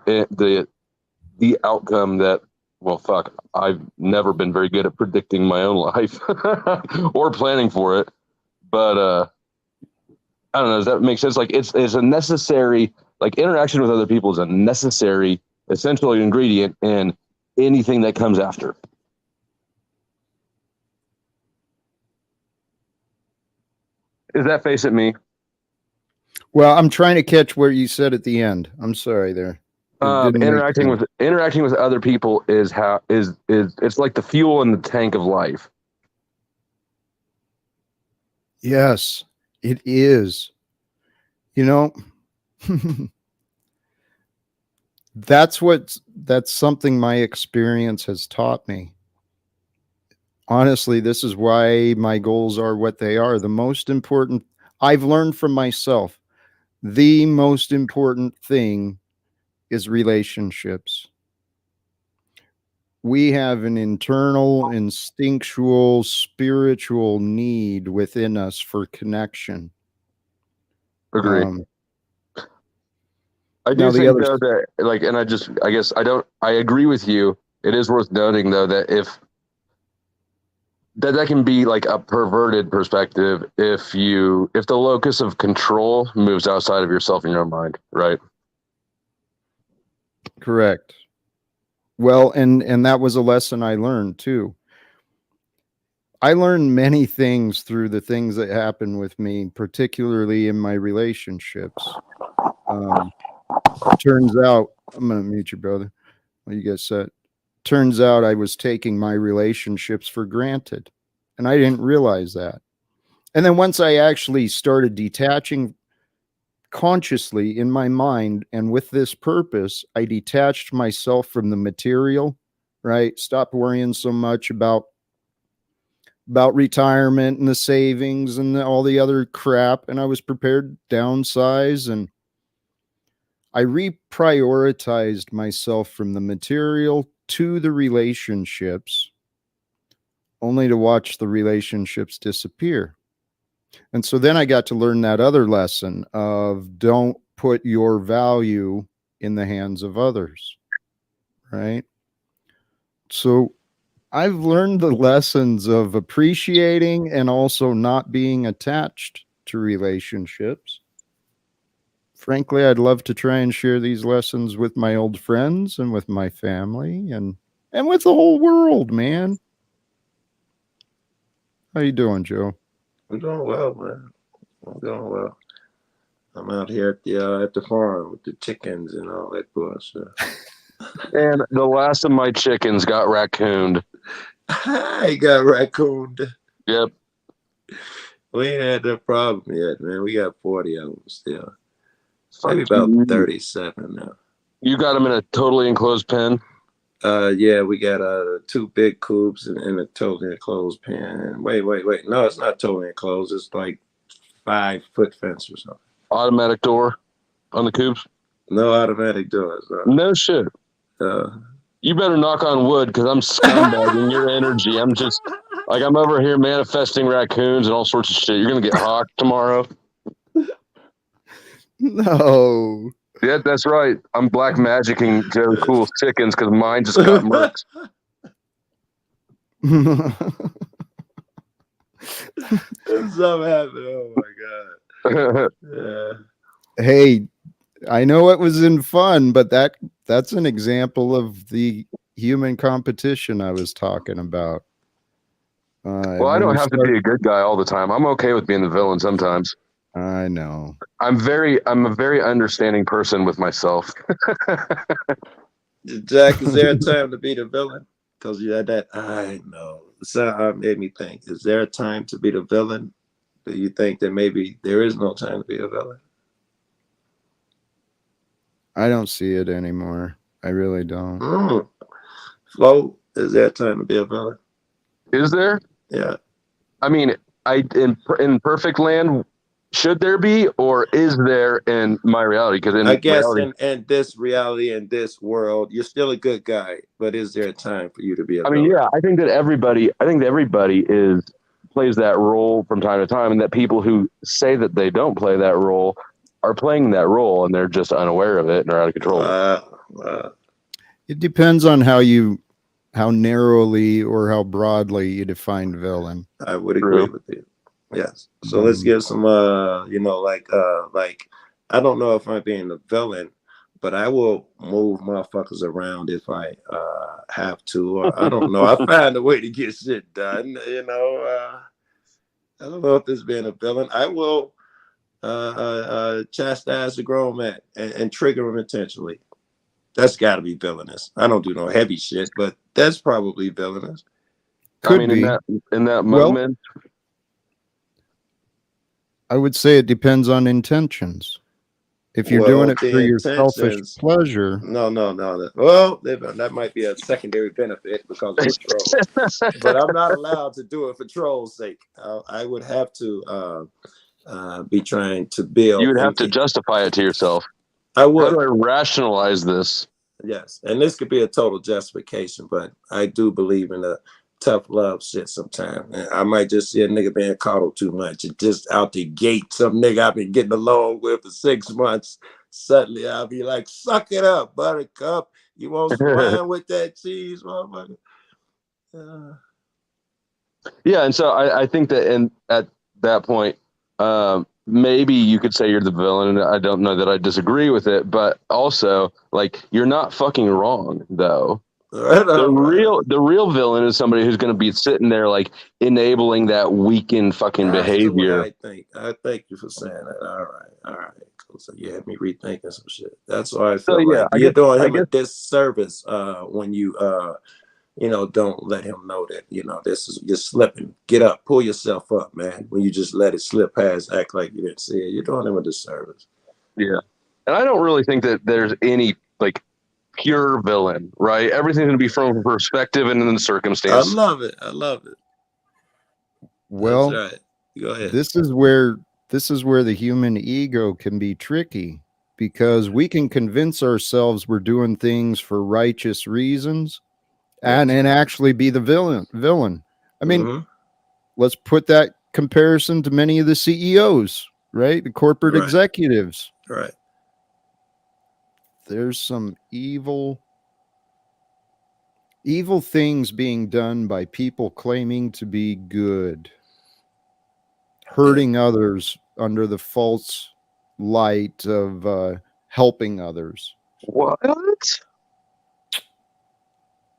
outcome that, well, fuck, I've never been very good at predicting my own life or planning for it, but I don't know, does that make sense? Like it's a necessary, like interaction with other people is a necessary essential ingredient in anything that comes after. Is that face at me?
Well, I'm trying to catch where you said at the end. I'm sorry there. It didn't make sense.
Interacting with other people is how is it's like the fuel in the tank of life.
Yes, it is. You know, that's something my experience has taught me. Honestly, this is why my goals are what they are. The most important, I've learned from myself, the most important thing is relationships. We have an internal, instinctual, spiritual need within us for connection.
Agree. I do think though that, like, and I guess I agree with you. It is worth noting though that that can be like a perverted perspective if the locus of control moves outside of yourself and your own mind, right?
Correct. Well, and that was a lesson I learned too. I learned many things through the things that happened with me, particularly in my relationships. Turns out, I'm going to mute you, brother. What you guys said. Turns out I was taking my relationships for granted, and I didn't realize that. And then once I actually started detaching consciously in my mind and with this purpose, I detached myself from the material, right? Stopped worrying so much about retirement and the savings and all the other crap, and I was prepared to downsize, and I reprioritized myself from the material to the relationships, only to watch the relationships disappear. And so then I got to learn that other lesson of don't put your value in the hands of others, right? So I've learned the lessons of appreciating and also not being attached to relationships. Frankly, I'd love to try and share these lessons with my old friends and with my family and with the whole world, man. How you doing, Joe?
I'm doing well, man. I'm doing well. I'm out here at the farm with the chickens and all that bullshit.
And the last of my chickens got raccooned.
I got raccooned.
Yep.
We ain't had that problem yet, man. We got 40 of them still.
Fuck
Maybe about
you.
37 now.
You got them in a totally enclosed pen?
Yeah, we got 2 big coops and a totally enclosed pen. Wait. No, it's not totally enclosed. It's like 5-foot fence or something.
Automatic door on the coops?
No automatic doors.
No shit. You better knock on wood because I'm scumbagging your energy. I'm just like, I'm over here manifesting raccoons and all sorts of shit. You're going to get hawked tomorrow.
No.
Yeah, that's right. I'm black magicking Joe Cool's chickens because mine just got murked.
Something happened. Oh my god. Yeah.
Hey, I know it was in fun, but that's an example of the human competition I was talking about.
Well, I don't have to be a good guy all the time. I'm okay with being the villain sometimes.
I know.
I'm a very understanding person with myself.
Jack, is there a time to be the villain? Because you had that. I know. So made me think. Is there a time to be the villain? Do you think that maybe there is no time to be a villain?
I don't see it anymore. I really don't.
Flo, is there a time to be a villain?
Is there?
Yeah.
I mean, in perfect land, should there be, or is there in my reality? Because
I guess in this reality, in this world, you're still a good guy, but is there a time for you to be a villain?
I mean, yeah, I think that everybody plays that role from time to time, and that people who say that they don't play that role are playing that role, and they're just unaware of it and are out of control.
It depends on how narrowly or how broadly you define villain.
I would agree with you. Yes. So let's give some, like I don't know if I'm being a villain, but I will move motherfuckers around if I have to. Or I don't know. I find a way to get shit done. I don't know if this being a villain. I will chastise a grown man and trigger him intentionally. That's got to be villainous. I don't do no heavy shit, but that's probably villainous.
Could be.
In that moment.
Well, I would say it depends on intentions. If you're doing it for your selfish pleasure.
No. Well, that might be a secondary benefit because of troll. But I'm not allowed to do it for troll's sake. I would have to be trying to build.
You would have to justify it to yourself.
I would.
How do I rationalize this?
Yes, and this could be a total justification, but I do believe in a tough love shit sometimes. And I might just see a nigga being coddled too much and just out the gate, some nigga I've been getting along with for 6 months, suddenly I'll be like, suck it up, buttercup. You want some wine with that cheese, motherfucker?
Yeah, and so I think that at that point, maybe you could say you're the villain, and I don't know that I disagree with it, but also, like, you're not fucking wrong, though. The real villain is somebody who's going to be sitting there, like, enabling that weakened fucking behavior.
I thank you for saying that. All right. Cool. So you had me rethinking some shit. That's why I feel like you're doing him a disservice when you don't let him know that, this is, you're slipping. Get up, pull yourself up, man. When you just let it slip past, act like you didn't see it, you're doing him a disservice.
Yeah. And I don't really think that there's any, like, pure villain, right? Everything's going to be from perspective and then circumstance.
I love it.
Well,
that's right. Go ahead.
This is where the human ego can be tricky, because we can convince ourselves we're doing things for righteous reasons and actually be the villain. I mean, let's put that comparison to many of the CEOs, right? The corporate executives.
Right.
there's some evil things being done by people claiming to be good, hurting others under the false light of helping others.
What?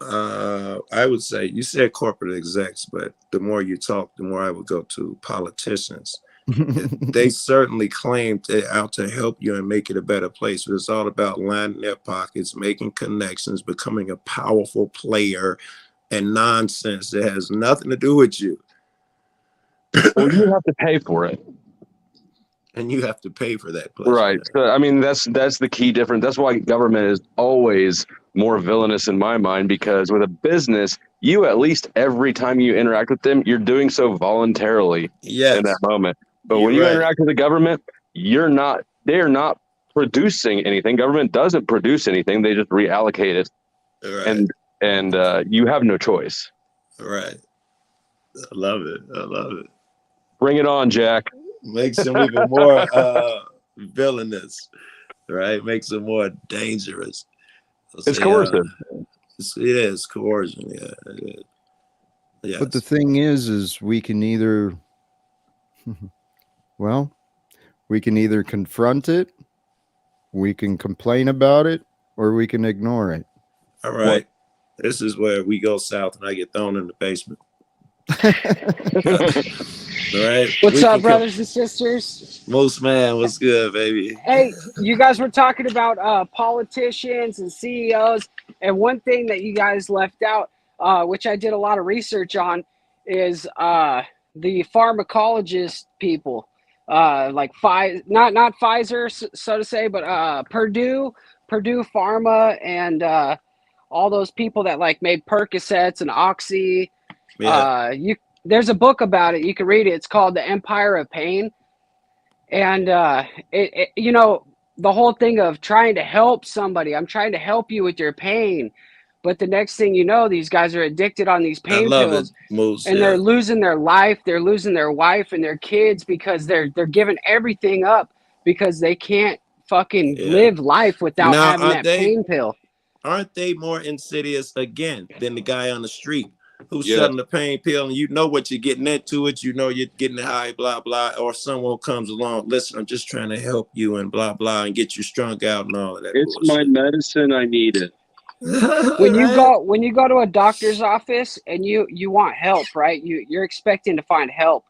I would say you said corporate execs, but the more you talk, the more I would go to politicians. They certainly claim they're out to help you and make it a better place, but it's all about lining their pockets, making connections, becoming a powerful player, and nonsense that has nothing to do with you.
Well, you have to pay for it.
And you have to pay for that place.
Right. So, I mean, that's the key difference. That's why government is always more villainous in my mind, because with a business, you at least every time you interact with them, you're doing so voluntarily in that moment. But when you interact with the government, they're not producing anything. Government doesn't produce anything. They just reallocate it.
Right.
And you have no choice.
Right. I love it.
Bring it on, Jack.
Makes them even more villainous, right? Makes them more dangerous.
It's coercive.
It is coercion, yeah. Yes.
But the thing is we can either, we can either confront it, we can complain about it, or we can ignore it.
All right. This is where we go south and I get thrown in the basement. All right.
What's up, brothers and sisters?
Moose man, what's good, baby?
Hey, you guys were talking about politicians and CEOs, and one thing that you guys left out, which I did a lot of research on, is the pharmacologist people, like not Pfizer, so to say, but Purdue Pharma, and all those people that like made Percocets and Oxy.
Yeah.
There's a book about it. You can read it. It's called The Empire of Pain. And, you know, the whole thing of trying to help somebody. I'm trying to help you with your pain. But the next thing you know, these guys are addicted on these pain pills.
Moose,
and they're losing their life. They're losing their wife and their kids because they're giving everything up because they can't fucking live life without having that pain pill.
Aren't they more insidious, again, than the guy on the street who's selling the pain pill, and you know what you're getting into it, you know you're getting high, blah, blah, or someone comes along, listen, I'm just trying to help you and blah, blah, and get you strung out and all of that.
It's bullshit. My medicine, I need it.
When you go to a doctor's office and you want help, right? You're expecting to find help.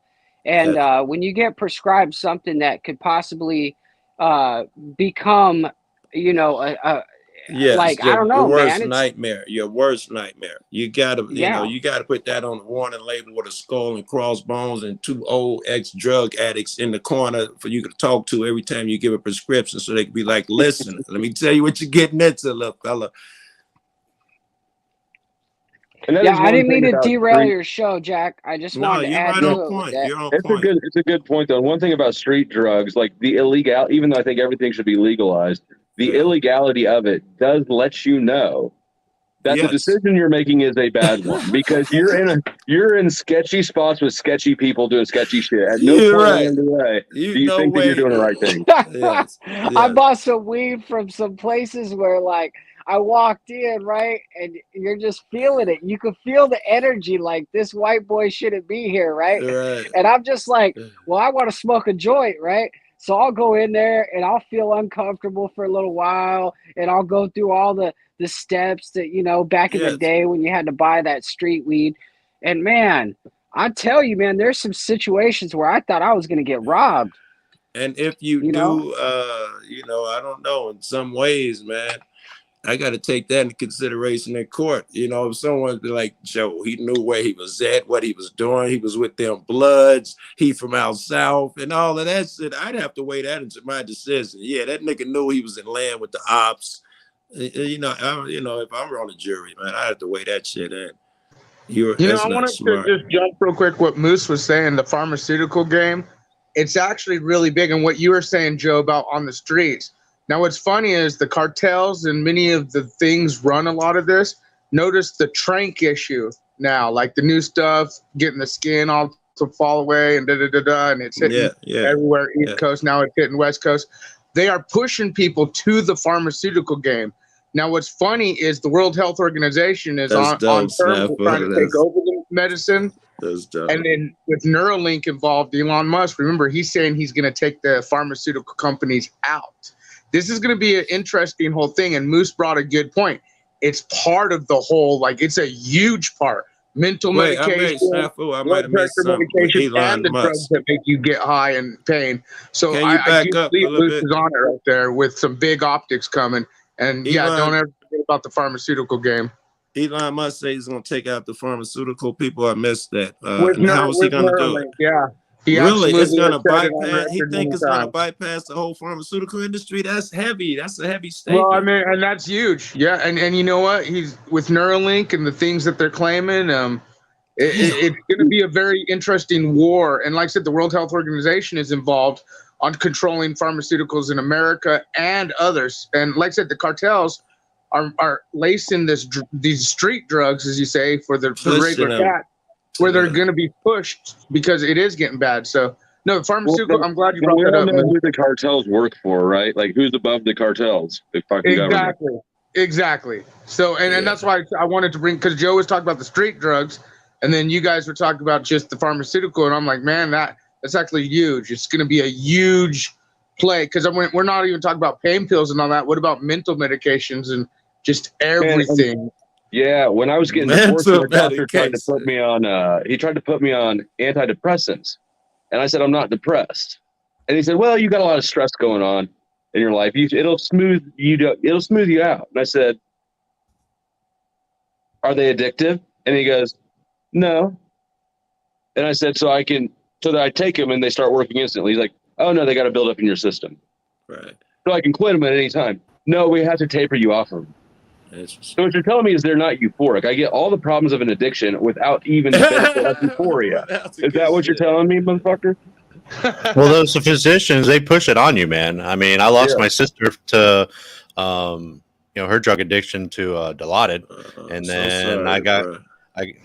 And when you get prescribed something that could possibly become, you know, like, I don't know,
your worst
man.
nightmare. Your worst nightmare. You gotta, you gotta put that on the warning label with a skull and crossbones and 2 old ex-drug addicts in the corner for you to talk to every time you give a prescription, so they can be like, listen, let me tell you what you're getting into, little fella.
I didn't mean to derail your show, Jack. I just wanted to add to it.
You're on point.
It's a good point, though. One thing about street drugs, like the illegal, even though I think everything should be legalized, the illegality of it does let you know that the decision you're making is a bad one, because you're in sketchy spots with sketchy people doing sketchy shit. At no point along the way do you think that you're doing the right thing.
I bought some weed from some places where, like, I walked in, right, and you're just feeling it. You can feel the energy, like, this white boy shouldn't be here, right? And I'm just like, well, I want to smoke a joint, right? So I'll go in there and I'll feel uncomfortable for a little while, and I'll go through all the steps that, you know, back in the day when you had to buy that street weed. And man, I tell you, man, there's some situations where I thought I was going to get robbed.
And if you do, you know, I don't know, in some ways, man, I got to take that into consideration in court. You know, if someone be like, Joe, he knew where he was at, what he was doing. He was with them Bloods. He from out south and all of that shit. I'd have to weigh that into my decision. Yeah, that nigga knew he was in land with the ops. You know, if I'm on the jury, man, I have to weigh that shit in.
I wanted to just jump real quick what Moose was saying, the pharmaceutical game. It's actually really big. And what you were saying, Joe, about on the streets. Now, what's funny is the cartels and many of the things run a lot of this. Notice the trank issue now, like the new stuff, getting the skin all to fall away and and it's hitting everywhere, East Coast. Now it's hitting West Coast. they are pushing people to the pharmaceutical game. Now, what's funny is the World Health Organization is on terms of trying to take over the medicine.
That's dope.
And then with Neuralink involved, Elon Musk, remember, he's saying he's going to take the pharmaceutical companies out. This is going to be an interesting whole thing. And Moose brought a good point. It's part of the whole, like, it's a huge part. Mental medication, blood pressure medication, and the drugs that make you get high and pain. So I do believe Moose is on it right there with some big optics coming. And don't ever forget about the pharmaceutical game.
Elon Musk says he's going to take out the pharmaceutical people. I missed that. And how is he going to do it?
Yeah.
Really? It's going to bypass? He thinks it's going to bypass the whole pharmaceutical industry? That's heavy. That's a heavy statement.
Well, I mean, and that's huge. Yeah. And you know what? He's with Neuralink and the things that they're claiming. It's going to be a very interesting war. And like I said, the World Health Organization is involved on controlling pharmaceuticals in America and others. And like I said, the cartels are lacing these street drugs, as you say, for the regular cat, where they're going to be pushed because it is getting bad. So, no, pharmaceutical, I'm glad you brought that up.
We know who the cartels work for, right? Like, who's above the cartels? The fucking government.
Exactly. So, and that's why I wanted to bring, because Joe was talking about the street drugs, and then you guys were talking about just the pharmaceutical, and I'm like, man, that's actually huge. It's going to be a huge play, because we're not even talking about pain pills and all that. What about mental medications and just everything?
Yeah, when I was getting divorced, the doctor tried to put me on. He tried to put me on antidepressants, and I said I'm not depressed. And he said, "Well, you got a lot of stress going on in your life. It'll smooth you out." And I said, "Are they addictive?" And he goes, "No." And I said, "So that I take them and they start working instantly." He's like, "Oh no, they got to build up in your system,
right?
So I can quit them at any time." No, we have to taper you off of them. So what you're telling me is they're not euphoric. I get all the problems of an addiction without even the benefit of euphoria. Is that what you're telling me, motherfucker?
Well, those physicians, they push it on you, man. I mean, I lost my sister to, her drug addiction to Dilaudid, and then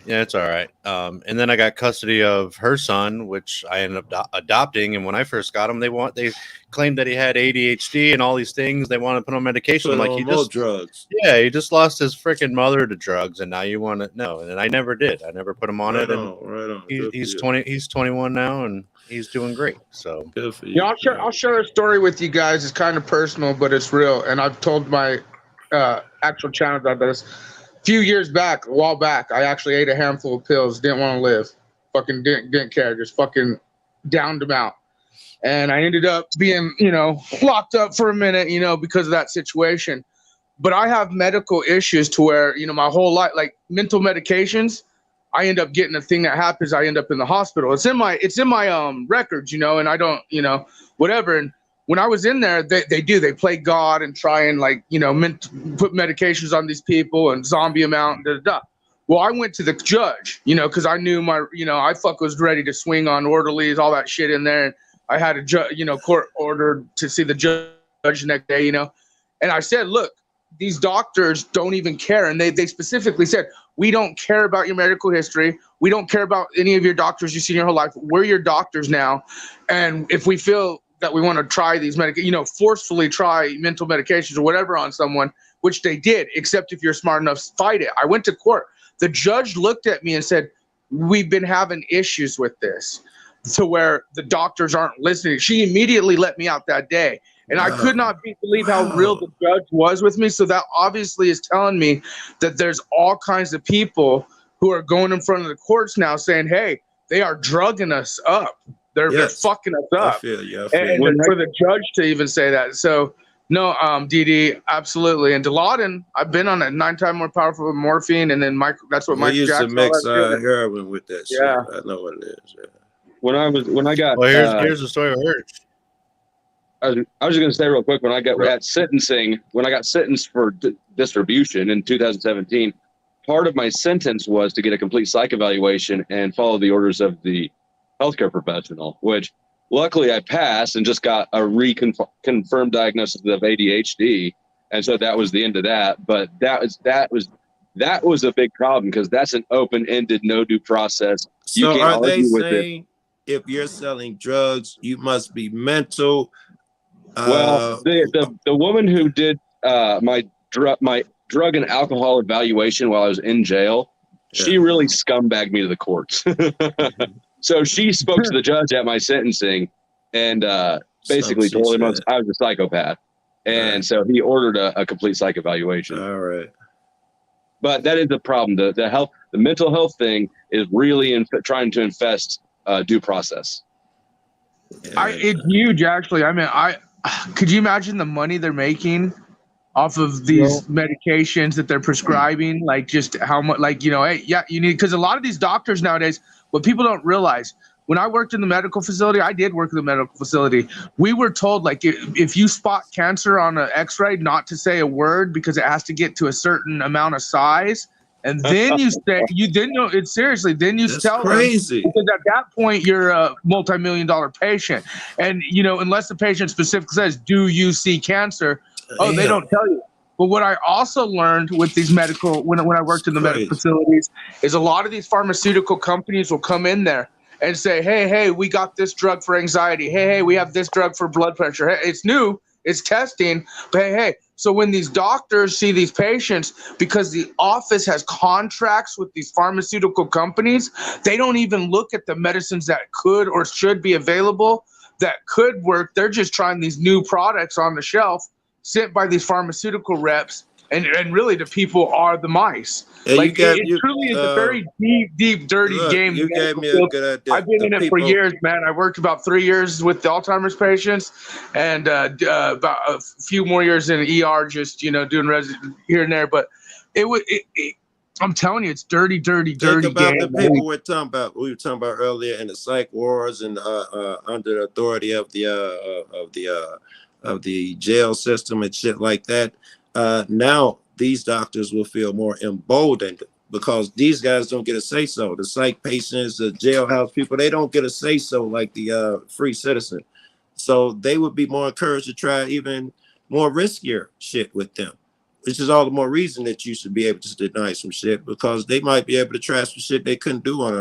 it's all right. And then I got custody of her son, which I ended up adopting. And when I first got him, they claimed that he had ADHD and all these things. They want to put on medication. I'm like, he just drugs. Yeah, he just lost his freaking mother to drugs, and now you want to know? And I never did. I never put him on it. And he's 20. He's 21 now, and he's doing great. So
good for you.
I'll share a story with you guys. It's kind of personal, but it's real. And I've told my actual channel about this. Few years back, a while back, I actually ate a handful of pills, didn't want to live, fucking didn't care, just fucking downed them out. And I ended up being, locked up for a minute, because of that situation. But I have medical issues to where, my whole life, like mental medications, I end up getting a thing that happens, I end up in the hospital. It's in my records, and I don't, whatever. And when I was in there, they play God and try and put medications on these people and zombie them out and da-da-da. Well, I went to the judge, because I knew I was ready to swing on orderlies, all that shit in there. And I had a court order to see the judge the next day, And I said, look, these doctors don't even care. And they specifically said, we don't care about your medical history. We don't care about any of your doctors you've seen your whole life. We're your doctors now. And if we feel that we want to try these forcefully try mental medications or whatever on someone, which they did, except if you're smart enough to fight it. I went to court. The judge looked at me and said, we've been having issues with this, to where the doctors aren't listening. She immediately let me out that day. And I could not believe how real the judge was with me. So that obviously is telling me that there's all kinds of people who are going in front of the courts now saying, hey, they are drugging us up. They're fucking us up.
I feel you.
And for the judge to even say that. So, no, DD, absolutely. And Dilaudid, I've been on it 9 times more powerful than morphine. And then that's what Mike
used
Jackson
to mix heroin with that shit.
Yeah.
I know what it is. Yeah.
When I got.
Well, here's the story of her.
I was just going to say real quick, when I got sentenced for distribution in 2017, part of my sentence was to get a complete psych evaluation and follow the orders of the healthcare professional, which luckily I passed and just got a confirmed diagnosis of ADHD. And so that was the end of that. But that was a big problem, because that's an open-ended, no due process.
So are they saying if you're selling drugs, you must be mental
Well, the woman who did my drug and alcohol evaluation while I was in jail, she really scumbagged me to the courts. So she spoke to the judge at my sentencing and basically told him I was a psychopath. And so he ordered a complete psych evaluation.
All right.
But that is the problem. The mental health thing is really trying to infest due process.
It's huge, actually. I mean, could you imagine the money they're making off of these medications that they're prescribing? Like, just how much? Like, hey, yeah, you need, because a lot of these doctors nowadays, what people don't realize. When I worked in the medical facility, I did work in the medical facility. We were told, like, if you spot cancer on an X-ray, not to say a word because it has to get to a certain amount of size. And then you say, it's seriously, then you tell
crazy.
them, because at that point you're a multi-million-dollar patient. And, unless the patient specifically says, do you see cancer? Oh, they don't tell you. But what I also learned with these medical, when I worked in the medical facilities, is a lot of these pharmaceutical companies will come in there and say, hey, we got this drug for anxiety. Hey, we have this drug for blood pressure. Hey, it's new, it's testing, but hey. So when these doctors see these patients, because the office has contracts with these pharmaceutical companies, they don't even look at the medicines that could or should be available, that could work. They're just trying these new products on the shelf sent by these pharmaceutical reps. And really, the people are the mice.
Yeah,
like it truly is a very deep, dirty game.
You gave me a good idea.
I've been in it for years, man. I worked about 3 years with the Alzheimer's patients, and about a few more years in ER, just doing here and there. But I'm telling you, it's dirty
Think about
game.
the people we were talking about earlier in the psych wards and under the authority of the jail system and shit like that. Now these doctors will feel more emboldened because these guys don't get a say so. The psych patients, the jailhouse people, they don't get a say so like the free citizen. So they would be more encouraged to try even more riskier shit with them, which is all the more reason that you should be able to deny some shit, because they might be able to try some shit they couldn't do on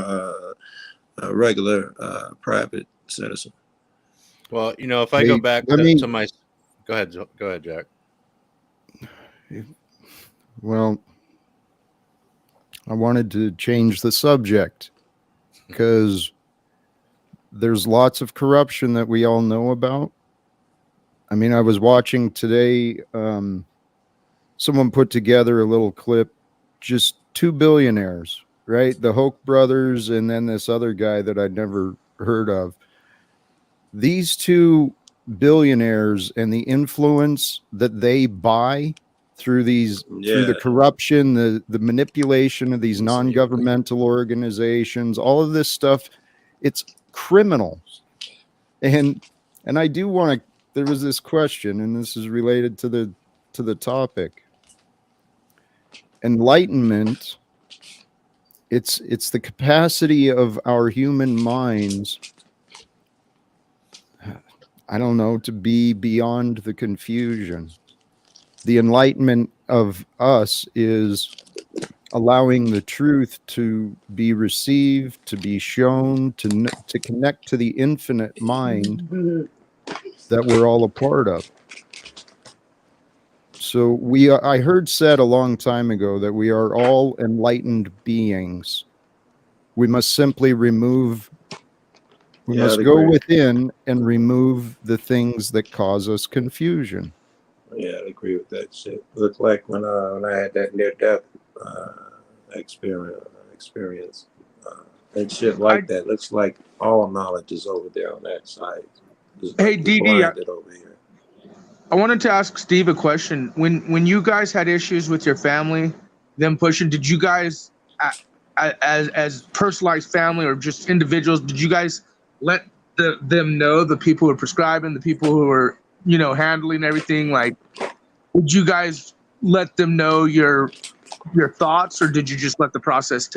a regular private citizen.
Well, if I go back to my, go ahead, Jack.
Well, I wanted to change the subject because there's lots of corruption that we all know about. I mean, I was watching today, someone put together a little clip, just two billionaires, right? The Hoke brothers and then this other guy that I'd never heard of. These two billionaires and the influence that they buy through through the corruption, the manipulation of these non-governmental organizations, all of this stuff, it's criminal. And I do want to, there was this question, and this is related to the topic. Enlightenment, it's the capacity of our human minds, I don't know, to be beyond the confusion. The enlightenment of us is allowing the truth to be received, to be shown, to connect to the infinite mind that we're all a part of. So I heard said a long time ago that we are all enlightened beings. We must simply we must go within and remove the things that cause us confusion.
Yeah, I agree with that shit. Looked like when I had that near-death experience and shit like that. Looks like all knowledge is over there on that side.
Hey, DD,
over here.
I wanted to ask Steve a question. When you guys had issues with your family, them pushing, did you guys, as personalized family or just individuals, did you guys let them know, the people who are prescribing, the people who are handling everything? Like, would you guys let them know your thoughts, or did you just let the process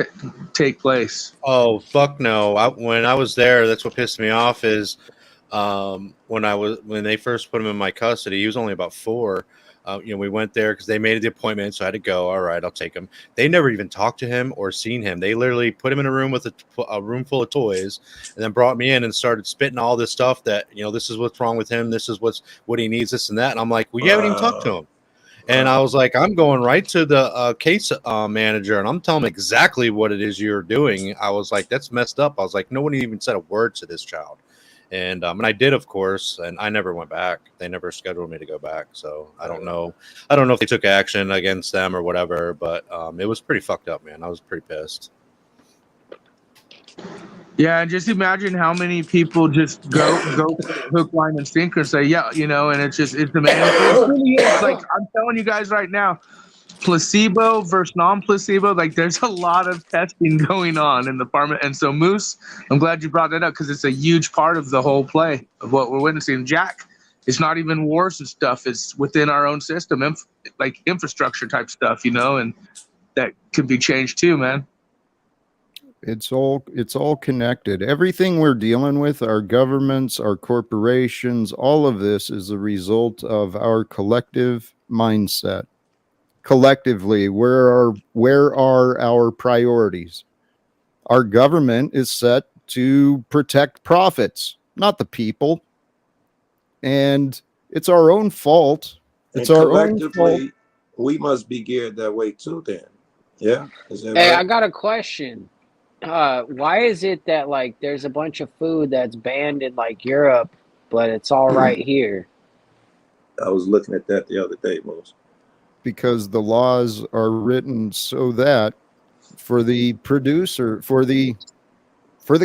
take place?
Oh, fuck no. When I was there, that's what pissed me off is when they first put him in my custody, he was only about 4. We went there because they made the appointment, so I had to go. All right, I'll take him. They never even talked to him or seen him. They literally put him in a room with a room full of toys, and then brought me in and started spitting all this stuff that this is what's wrong with him. This is what he needs. This and that. And I'm like, well, you haven't even talked to him. And I was like, I'm going right to the case manager, and I'm telling him exactly what it is you're doing. I was like, that's messed up. I was like, no one even said a word to this child. And I did, of course, and I never went back. They never scheduled me to go back. So I don't know. I don't know if they took action against them or whatever, but it was pretty fucked up, man. I was pretty pissed.
Yeah, and just imagine how many people just go hook, line, and sinker and say, yeah, and it's the man. It really is. Like, I'm telling you guys right now, placebo versus non-placebo, like there's a lot of testing going on in the department. And so Moose, I'm glad you brought that up because it's a huge part of the whole play of what we're witnessing. Jack, it's not even wars and stuff. It's within our own system, like infrastructure type stuff, and that could be changed too, man.
It's all connected. Everything we're dealing with, our governments, our corporations, all of this is a result of our collective mindset. Collectively, where are our priorities? Our government is set to protect profits, not the people. And it's our own fault. It's our own fault.
We must be geared that way too then. Yeah.
Hey, right? I got a question. Why is it that like there's a bunch of food that's banned in like Europe, but it's all right here?
I was looking at that the other day, Most.
Because the laws are written so that for the producer, for the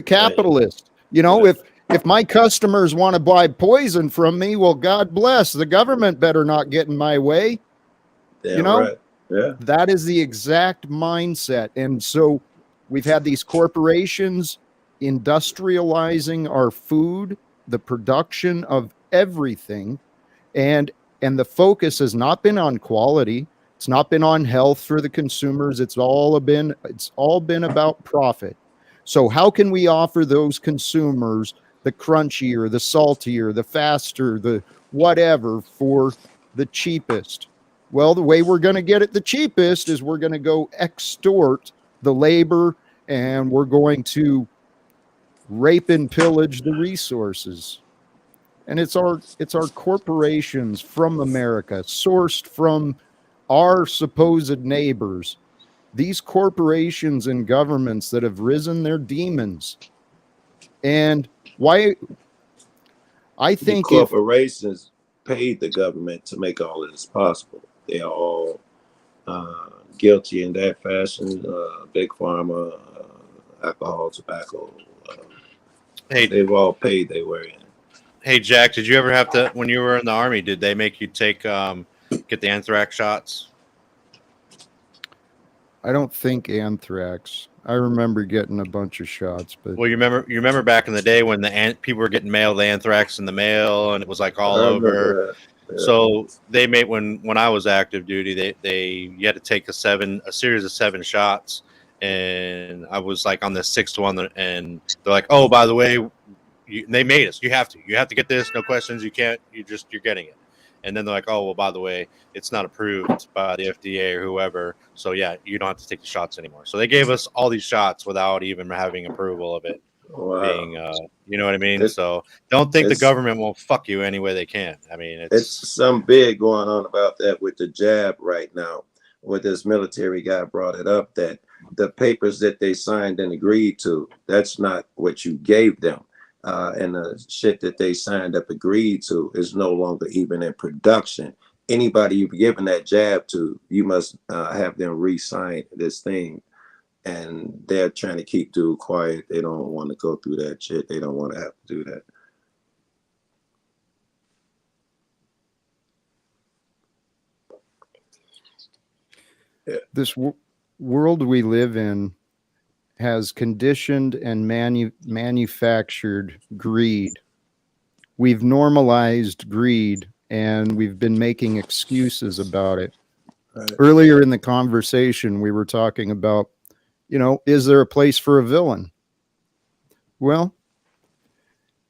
capitalist, if my customers want to buy poison from me, well, God bless, the government better not get in my way.
Right. Yeah.
That is the exact mindset. And so we've had these corporations industrializing our food, the production of everything, and the focus has not been on quality. It's not been on health for the consumers. It's all been about profit. So how can we offer those consumers the crunchier, the saltier, the faster, the whatever for the cheapest? Well, the way we're going to get it the cheapest is we're going to go extort the labor, and we're going to rape and pillage the resources. And it's our corporations from America, sourced from our supposed neighbors. These corporations and governments that have risen their demons. And why? I think
the corporations paid the government to make all of this possible. They are all guilty in that fashion. Big pharma, alcohol, tobacco. They've all paid their way in.
Hey, Jack, did you ever have to, when you were in the Army, did they make you get the anthrax shots?
I don't think anthrax. I remember getting a bunch of shots, but
well, you remember back in the day when people were getting mail, the anthrax in the mail, and it was like all over. Yeah. So they made when I was active duty, you had to take a series of 7 shots, and I was like on the 6th one, and they're like, oh, by the way. They made us. You have to get this. No questions. You can't. You're getting it. And then they're like, oh, well, by the way, it's not approved by the FDA or whoever. So yeah, you don't have to take the shots anymore. So they gave us all these shots without even having approval of it.
Wow.
Being, you know what I mean? So don't think the government won't fuck you any way they can. I mean,
it's some big going on about that with the jab right now. Where this military guy brought it up that the papers that they signed and agreed to, that's not what you gave them. And the shit that they signed up agreed to is no longer even in production. Anybody you've given that jab to, you must have them re-sign this thing. And they're trying to keep dude quiet. They don't want to go through that shit. They don't want to have to do that.
Yeah. This world we live in has conditioned and manufactured greed. We've normalized greed, and we've been making excuses about it. Right. Earlier in the conversation, we were talking about, is there a place for a villain? Well,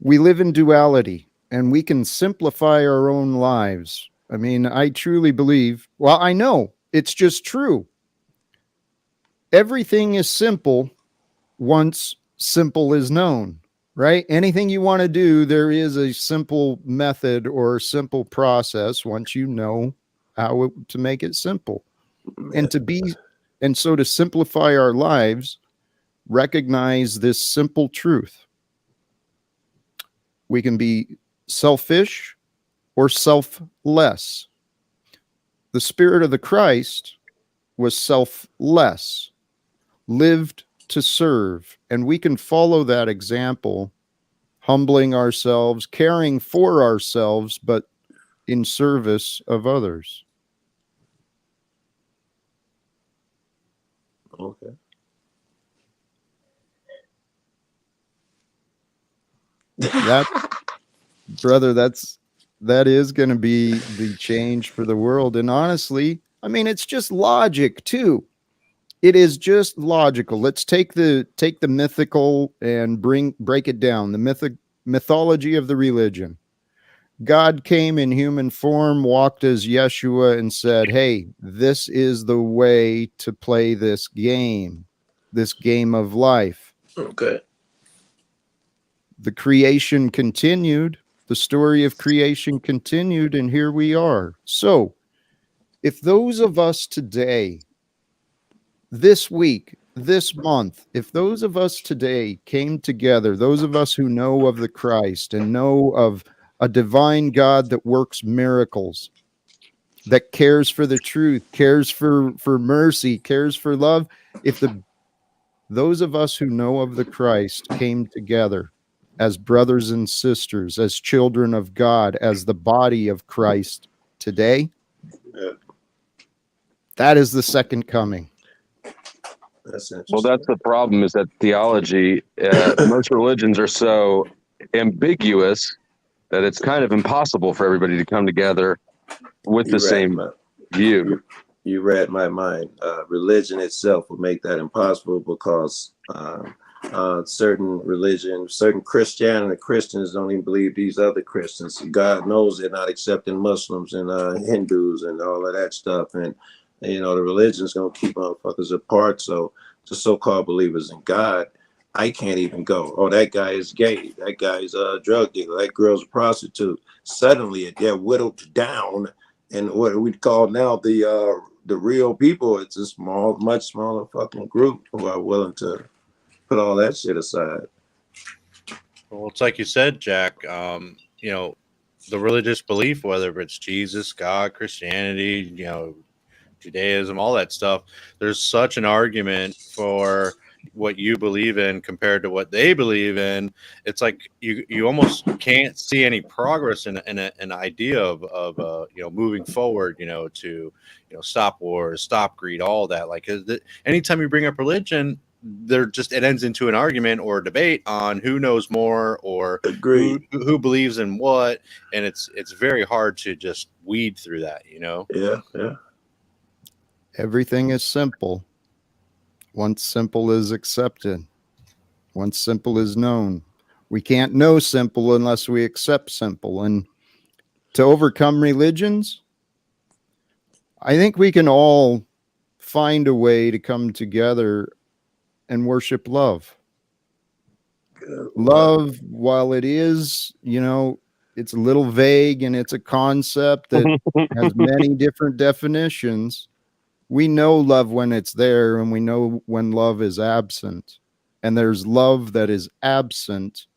we live in duality, and we can simplify our own lives I mean, I truly believe, well, I know it's just true. Everything is simple once simple is known, right? Anything you want to do, there is a simple method or simple process once you know how to make it simple. And so to simplify our lives, recognize this simple truth. We can be selfish or selfless. The spirit of the Christ was selfless, lived to serve, and we can follow that example, humbling ourselves, caring for ourselves, but in service of others.
Okay.
That, brother, that is going to be the change for the world. And honestly, I mean, it's just logic too. It is just logical. Let's take the mythical and break it down. The mythology of the religion. God came in human form, walked as Yeshua, and said, "Hey, this is the way to play this game of life."
Okay.
The creation continued. The story of creation continued, and here we are. So, if those of us today, this week, this month, if those of us today came together, those of us who know of the Christ and know of a divine God that works miracles, that cares for the truth, cares for mercy, cares for love, if those of us who know of the Christ came together as brothers and sisters, as children of God, as the body of Christ today, that is the second coming.
That's interesting.
Well, that's the problem, is that theology, most religions are so ambiguous that it's kind of impossible for everybody to come together with the same view.
You read my mind. Religion itself would make that impossible, because certain religion, certain Christians don't even believe these other Christians. God knows they're not accepting Muslims and Hindus and all of that stuff. And, you know, the religion's going to keep motherfuckers apart. So the so-called believers in God, I can't even go, oh, that guy is gay, that guy's a drug dealer, that girl's a prostitute. Suddenly they're whittled down, and what we call now the real people, it's a small, much smaller fucking group who are willing to put all that shit aside.
Well, it's like you said, Jack, you know, the religious belief, whether it's Jesus, God, Christianity, you know, Judaism, all that stuff, there's such an argument for what you believe in compared to what they believe in. It's like you almost can't see any progress in an idea of you know, moving forward, you know, to, you know, stop wars, stop greed, all that. Like, anytime you bring up religion, it ends into an argument or a debate on who knows more, or who believes in what, and it's very hard to just weed through that, you know.
Yeah.
Everything is simple once simple is accepted, once simple is known. We can't know simple unless we accept simple. And to overcome religions, I think we can all find a way to come together and worship love. Love, while it is, you know, it's a little vague and it's a concept that has many different definitions. We know love when it's there, and we know when love is absent. And there's love that is absent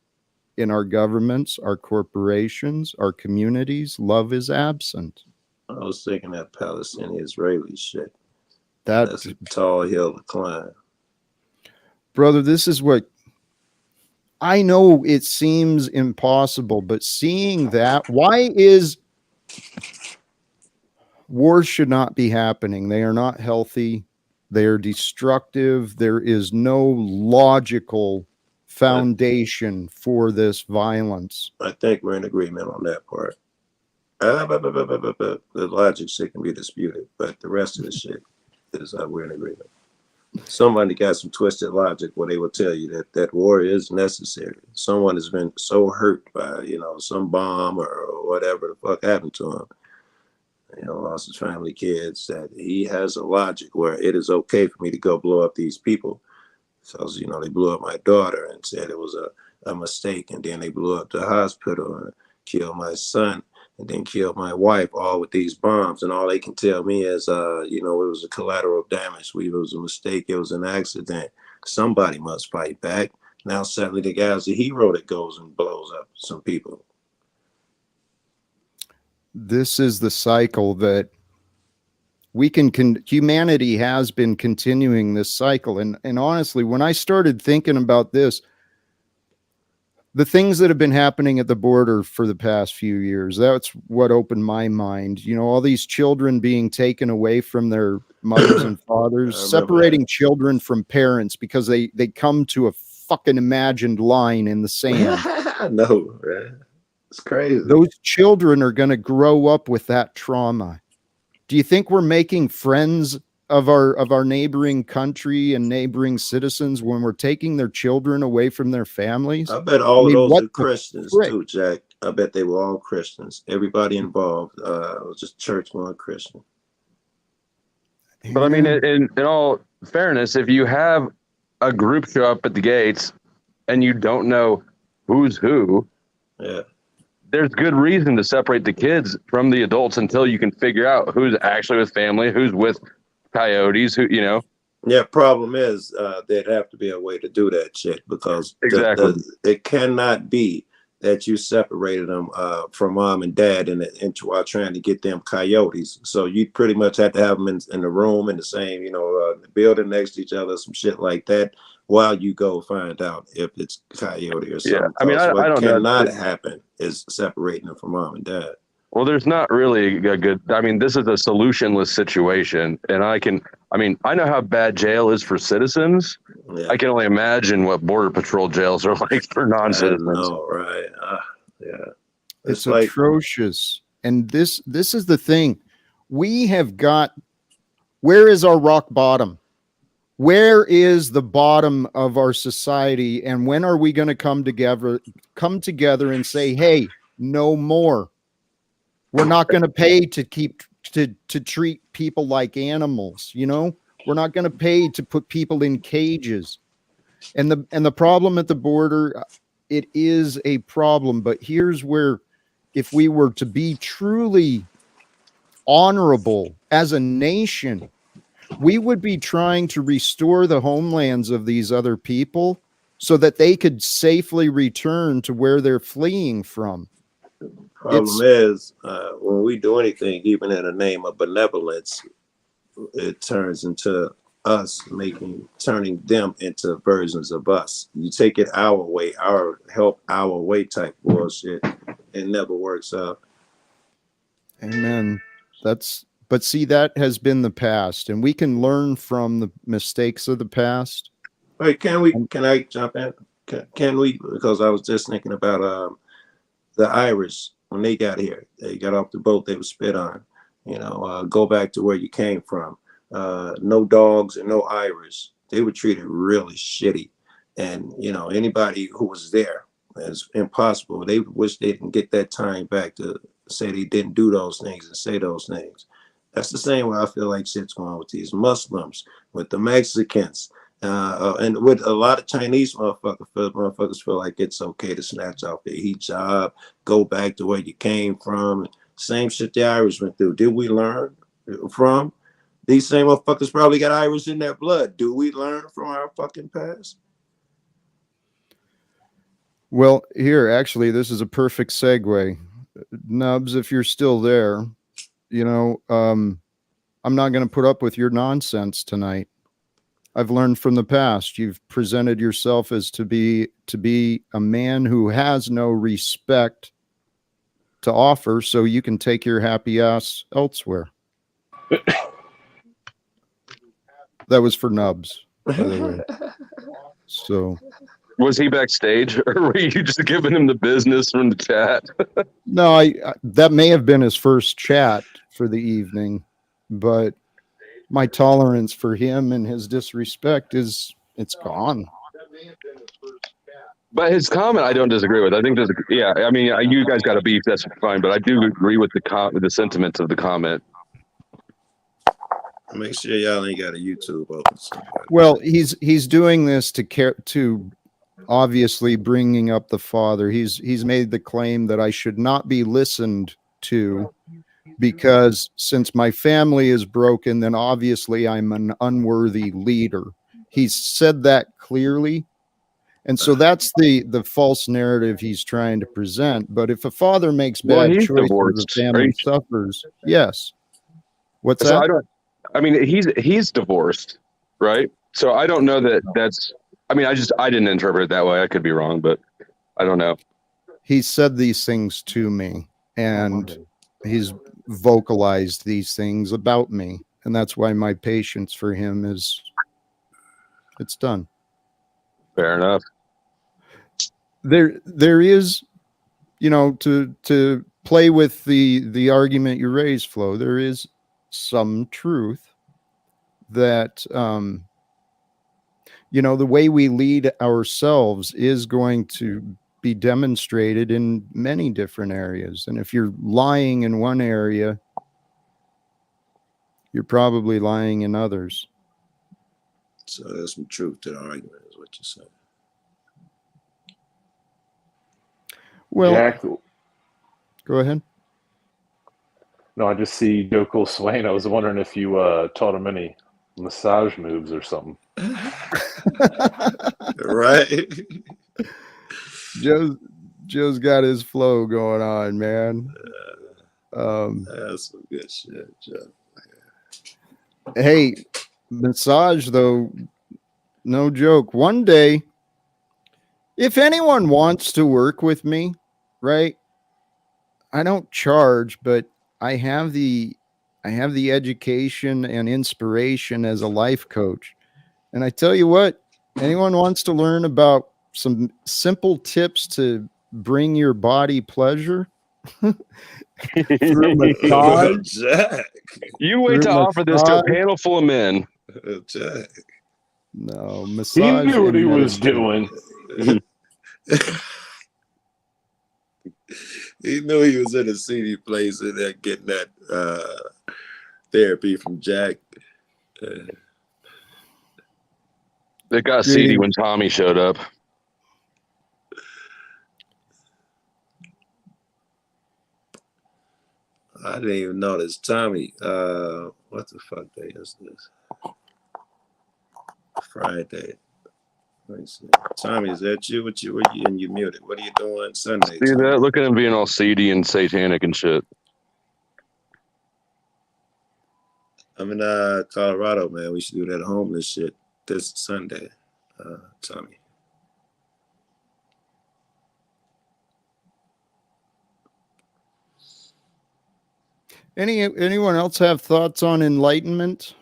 in our governments, our corporations, our communities. Love is absent.
I was thinking that Palestinian-Israeli shit.
That's
a tall hill to climb.
Brother, this is what I know. It seems impossible, but seeing that, why is wars should not be happening? They are not healthy. They are destructive. There is no logical foundation for this violence.
I think we're in agreement on that part. The logic shit can be disputed, but the rest of the shit is we're in agreement. Somebody got some twisted logic where they will tell you that war is necessary. Someone has been so hurt by, you know, some bomb or whatever the fuck happened to him. lost his family, kids, that he has a logic where it is okay for me to go blow up these people. So, they blew up my daughter and said it was a mistake. And then they blew up the hospital and killed my son and then killed my wife, all with these bombs. And all they can tell me is, it was a collateral damage. It was a mistake. It was an accident. Somebody must fight back. Now, sadly, the guy's a hero that goes and blows up some people.
This is the cycle that humanity has been continuing this cycle. And honestly, when I started thinking about this, the things that have been happening at the border for the past few years, that's what opened my mind. All these children being taken away from their mothers and fathers, separating children from parents because they come to a fucking imagined line in the sand.
I know, man. It's crazy.
Those children are going to grow up with that trauma. Do you think we're making friends of our neighboring country and neighboring citizens when we're taking their children away from their families?
I bet all of those are Christians too, Jack. I bet they were all Christians. Everybody involved was just church-going Christian.
But I mean, in all fairness, if you have a group show up at the gates and you don't know who's who, there's good reason to separate the kids from the adults until you can figure out who's actually with family, who's with coyotes,
Yeah, problem is there'd have to be a way to do that shit because it cannot be that you separated them from mom and dad and while trying to get them coyotes. So you pretty much have to have them in the room in the same, building next to each other, some shit like that, while you go find out if it's coyote or something.
Yeah, I mean, I don't know.
What cannot happen is separating them from mom and dad.
Well, there's not really a good, this is a solutionless situation. And I know how bad jail is for citizens. Yeah. I can only imagine what border patrol jails are like for non-citizens.
No, right.
It's atrocious. And this is the thing. We have got, where is our rock bottom? Where is the bottom of our society? And when are we going to come together and say, hey, no more? We're not going to pay to treat people like animals. We're not going to pay to put people in cages. And the problem at the border, it is a problem. But here's where, if we were to be truly honorable as a nation, we would be trying to restore the homelands of these other people so that they could safely return to where they're fleeing from.
Problem is, when we do anything, even in the name of benevolence, it turns into us turning them into versions of us. You take it our way, our way type bullshit. It never works out.
Amen. But see, that has been the past, and we can learn from the mistakes of the past.
Wait, can I jump in? Can we? Because I was just thinking about the Irish. When they got here, they got off the boat, they were spit on. Go back to where you came from. No dogs and no Irish. They were treated really shitty. And, anybody who was there, it's impossible. They wish they didn't get that time back to say they didn't do those things and say those things. That's the same way I feel like shit's going on with these Muslims, with the Mexicans, and with a lot of Chinese motherfuckers feel like it's okay to snatch off their hijab, go back to where you came from. Same shit the Irish went through. Did we learn from? These same motherfuckers probably got Irish in their blood. Do we learn from our fucking past?
Well, here, actually, this is a perfect segue. Nubs, if you're still there, I'm not going to put up with your nonsense tonight. I've learned from the past. You've presented yourself as to be a man who has no respect to offer, so you can take your happy ass elsewhere. That was for Nubs, by the way. So,
was he backstage, or were you just giving him the business from the chat?
No, that may have been his first chat for the evening, but my tolerance for him and his disrespect it's gone.
But his comment, I don't disagree with. I think there's, yeah. I mean, you guys got a beef. That's fine. But I do agree with the sentiments of the comment.
Make sure y'all ain't got a YouTube open.
Well, he's doing this to obviously bringing up the father. He's made the claim that I should not be listened to because since my family is broken, then obviously I'm an unworthy leader. He's said that clearly. And so that's the false narrative he's trying to present. But if a father makes bad choices, the family suffers. Yes. What's that?
I mean, he's divorced, right? So I don't know that that's. I mean, I didn't interpret it that way. I could be wrong, but I don't know.
He said these things to me, and he's vocalized these things about me, and that's why my patience for him it's done.
Fair enough.
There is, to play with the argument you raised, Flo, there is some truth that the way we lead ourselves is going to be demonstrated in many different areas. And if you're lying in one area, you're probably lying in others.
So there's some truth to the argument, is what you're saying.
Well,
Jack,
go ahead.
No, I just see Joe Cool Swain. I was wondering if you taught him any massage moves or something.
Right.
Joe's got his flow going on, man.
That's some good shit, Joe.
Hey, massage though, no joke. One day, if anyone wants to work with me, right? I don't charge, but I have the education and inspiration as a life coach. And I tell you what, anyone wants to learn about some simple tips to bring your body pleasure through massage.
Jack.
You wait to offer this to a panel full of men.
Jack.
No, massage.
He knew what he was doing.
He knew he was in a seedy place and then getting that therapy from Jack.
It got seedy when Tommy showed up.
I didn't even notice Tommy. What the fuck day is this? Friday. Let me see. Tommy, is that you? What you and you muted? What are you doing Sunday?
See that? Look at him being all seedy and satanic and shit.
I'm in Colorado, man. We should do that homeless shit this Sunday, Tommy.
Anyone else have thoughts on enlightenment?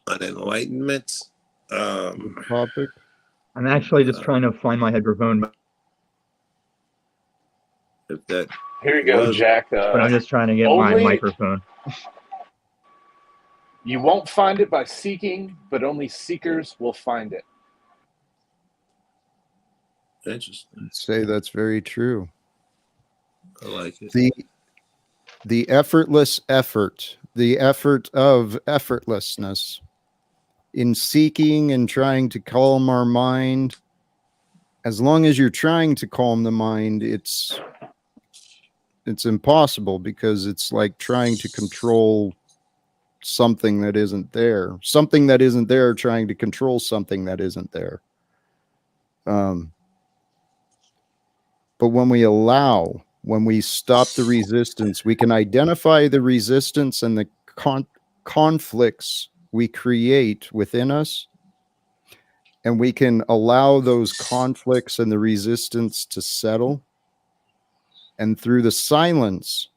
On enlightenment?
Topic.
I'm actually just trying to find my microphone.
If that
Here you go, Jack.
But I'm just trying to get my microphone.
You won't find it by seeking, but only seekers will find it.
Interesting.
I'd say that's very true.
I like it.
The effortless effort, the effort of effortlessness in seeking and trying to calm our mind. As long as you're trying to calm the mind, it's impossible because it's like trying to control something that isn't there. Something that isn't there trying to control something that isn't there. But when we stop the resistance, we can identify the resistance and the conflicts we create within us, and we can allow those conflicts and the resistance to settle. And through the silence,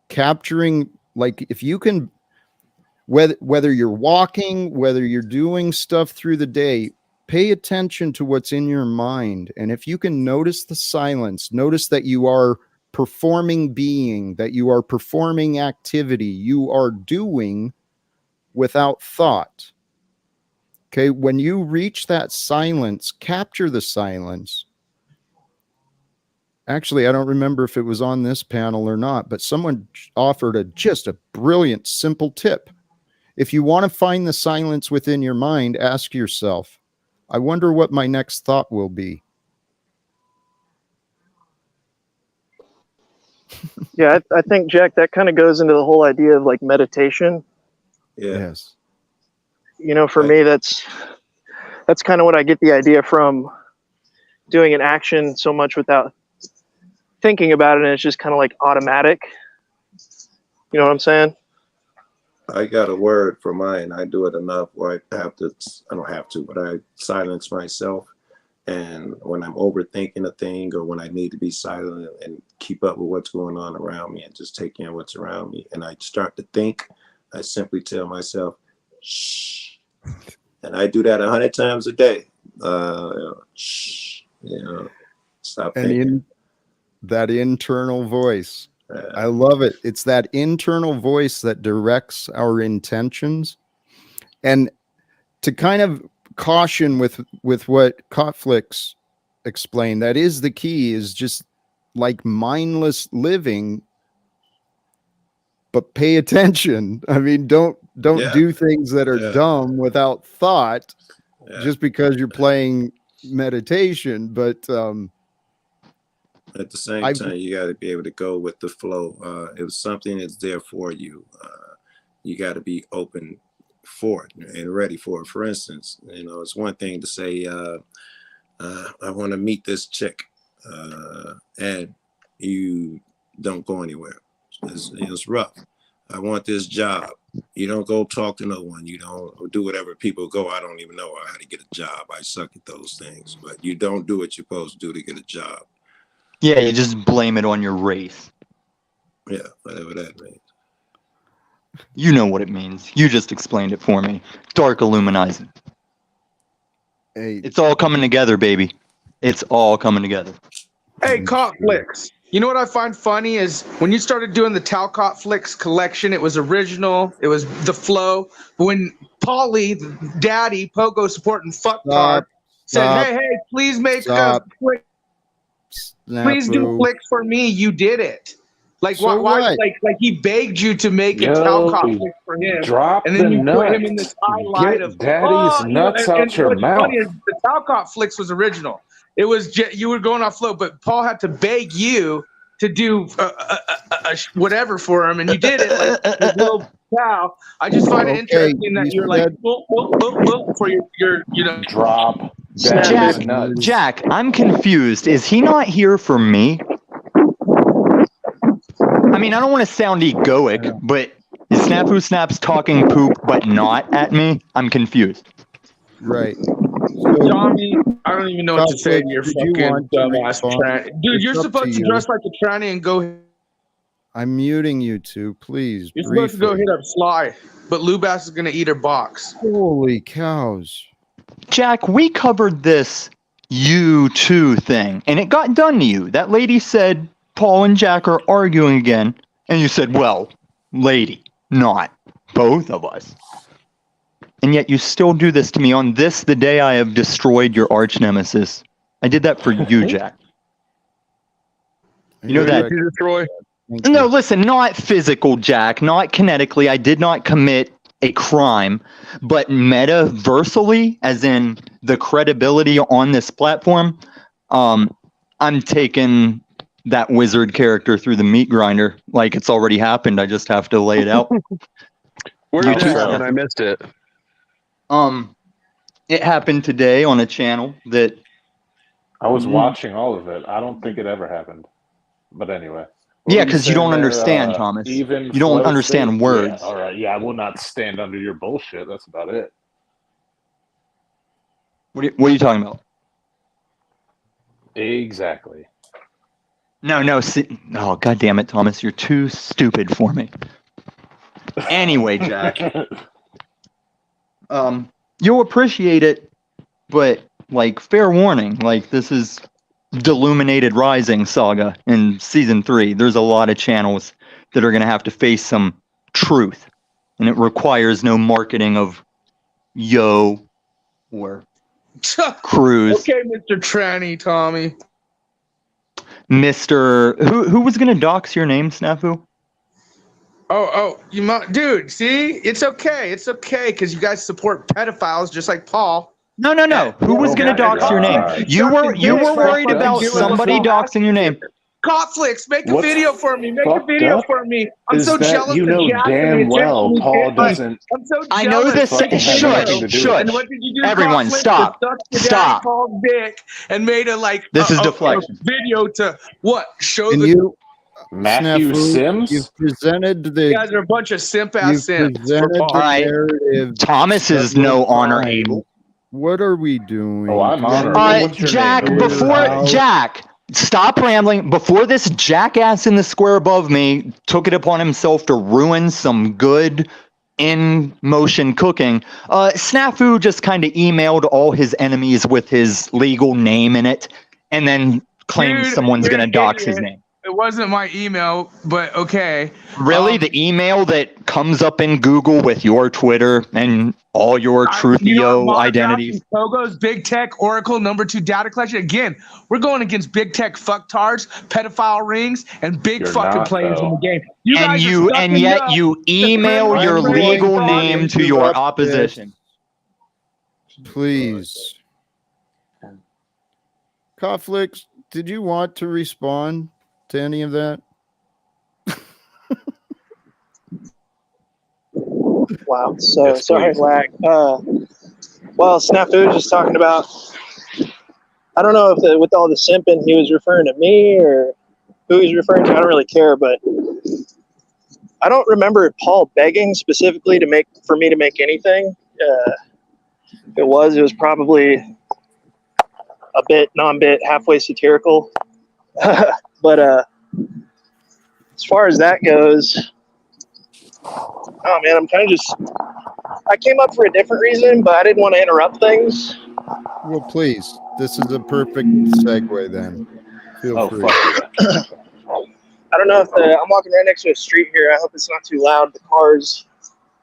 capturing, like, if you can, whether you're walking, whether you're doing stuff through the day, pay attention to what's in your mind. And if you can notice the silence, notice that you are performing being, that you are performing activity, you are doing without thought. Okay, when you reach that silence, capture the silence. Actually, I don't remember if it was on this panel or not, but someone offered just a brilliant, simple tip. If you want to find the silence within your mind, ask yourself, I wonder what my next thought will be.
Yeah, I think, Jack, that kind of goes into the whole idea of like meditation.
Yeah.
Yes.
You know, for me, that's kind of what I get the idea from doing an action so much without thinking about it, and it's just kind of like automatic. You know what I'm saying?
I got a word for mine. I do it enough where I don't have to, but I silence myself. And when I'm overthinking a thing, or when I need to be silent and keep up with what's going on around me and just take in what's around me, and I start to think, I simply tell myself, shh. And I do that 100 times a day. Shh. Stop thinking.
That internal voice. I love it. It's that internal voice that directs our intentions. And to kind of caution with what Kotflix explained, that is the key, is just like mindless living, but pay attention. I mean, don't do things that are dumb without thought just because you're playing meditation. But
at the same time, you got to be able to go with the flow. If something is there for you, you got to be open for it and ready for it. For instance, it's one thing to say, I want to meet this chick, and you don't go anywhere. It's rough. I want this job. You don't go talk to no one. You don't do whatever people go. I don't even know how to get a job. I suck at those things. But you don't do what you're supposed to do to get a job.
Yeah, you just blame it on your race.
Yeah, whatever that means.
You know what it means. You just explained it for me. Dark Illuminizing.
Hey,
it's all coming together, baby. It's all coming together.
Hey, Kotflix. You know what I find funny is when you started doing the Talcott Flicks collection, it was original. It was the flow. When Paulie, Daddy, Pogo supporting Fucktard, said, hey, please make a flick. Please do flicks for me. You did it. Like
so
why? Like he begged you to make a Talcott flick for him,
Drop
and then you
nuts.
put him in this highlight of
Daddy's nuts out your
what's
mouth.
funny is the Talcott flicks was original. It was you were going off flow, but Paul had to beg you to do whatever for him, and you did it like little cow. I just find it interesting that you're like for your
drop.
Jack, I'm confused. Is he not here for me? I mean, I don't want to sound egoic, but is Snafu Snaps talking poop but not at me? I'm confused.
Right.
Tommy, I don't even know what to say to your fucking dumbass tranny. Dude, you're supposed to dress like a tranny and go.
I'm muting you two, please.
You're supposed to go hit up Sly, but Lubass is gonna eat her box.
Holy cows.
Jack, we covered this you two thing, and it got done to you. That lady said Paul and Jack are arguing again, and you said, well, lady, not both of us. And yet you still do this to me on this, the day I have destroyed your arch nemesis. I did that for you, Jack. You know that?
You destroy?
No, listen, not physical, Jack, not kinetically. I did not commit a crime, but metaversally, as in the credibility on this platform, I'm taking that wizard character through the meat grinder like it's already happened. I just have to lay it out.
Where did it happen? I missed it.
It happened today on a channel that
I was watching all of it. I don't think it ever happened. But anyway.
Yeah, because you don't understand, Thomas. You don't understand words.
Yeah, all right. Yeah, I will not stand under your bullshit. That's about it.
What are you talking about?
Exactly.
No. Oh, God damn it, Thomas. You're too stupid for me. Anyway, Jack. You'll appreciate it, but, like, fair warning. Like, this is Deluminated Rising saga in season 3. There's a lot of channels that are going to have to face some truth, and it requires no marketing of, yo, or Cruz.
Okay, Mr. Tranny, Tommy.
Mr. Who was gonna dox your name, Snafu?
Oh, you might, dude. See, it's okay. It's okay because you guys support pedophiles just like Paul.
No. Who was
Oh
gonna
my
dox your name?
God.
You were worried about somebody doxing your name.
Conflicts, make a
What's
video for me. Make a
fucked
video
up
for me. I'm
is
so
that
jealous
you
of
know
Jack and the
damn well
attention he
Paul
gets. Like,
doesn't
I'm so jealous.
I know this.
fucking have anything to do with
Shush.
And what did you do?
Everyone,
Conflict?
stop.
To suck your daddy
Stop.
Paul's dick and made a
This is
a
deflection.
video to what? Show
And
the
you,
Matthew
Snafu,
Sims?
you've presented the
you guys are a bunch of simp ass
you've
simps for
presented
Paul.
the
All right.
narrative.
Thomas is no
several
honor
times.
able.
What are we doing?
Oh, I'm
Do you
honored.
wanna
What's your
Jack,
name?
Jack, stop rambling. Before this jackass in the square above me took it upon himself to ruin some good in motion cooking, Snafu just kind of emailed all his enemies with his legal name in it and then claims
Dude,
someone's
you're
going to
an
dox his
idiot.
name.
It wasn't my email, but okay.
Really? The email that comes up in Google with your Twitter and all your Truthio identities?
Togo's Big Tech Oracle #2 data collection. Again, we're going against big tech fucktards, pedophile rings, and big
You're
fucking
not,
players in
though.
the game.
And yet you email your legal name to your
interrupt
opposition.
Please. Conflicts, did you want to respond to any of that?
Wow. So
Yes,
sorry,
please.
lag. Well, Snafu was just talking about. I don't know if with all the simping he was referring to me or who he's referring to. I don't really care, but I don't remember Paul begging specifically for me to make anything. If it was probably a bit non-bit, halfway satirical. But as far as that goes, oh man, I'm kind of just. I came up for a different reason, but I didn't want to interrupt things.
Well, please. This is a perfect segue then. Feel free.
Fuck yeah.
I don't know if I'm walking right next to a street here. I hope it's not too loud, the cars.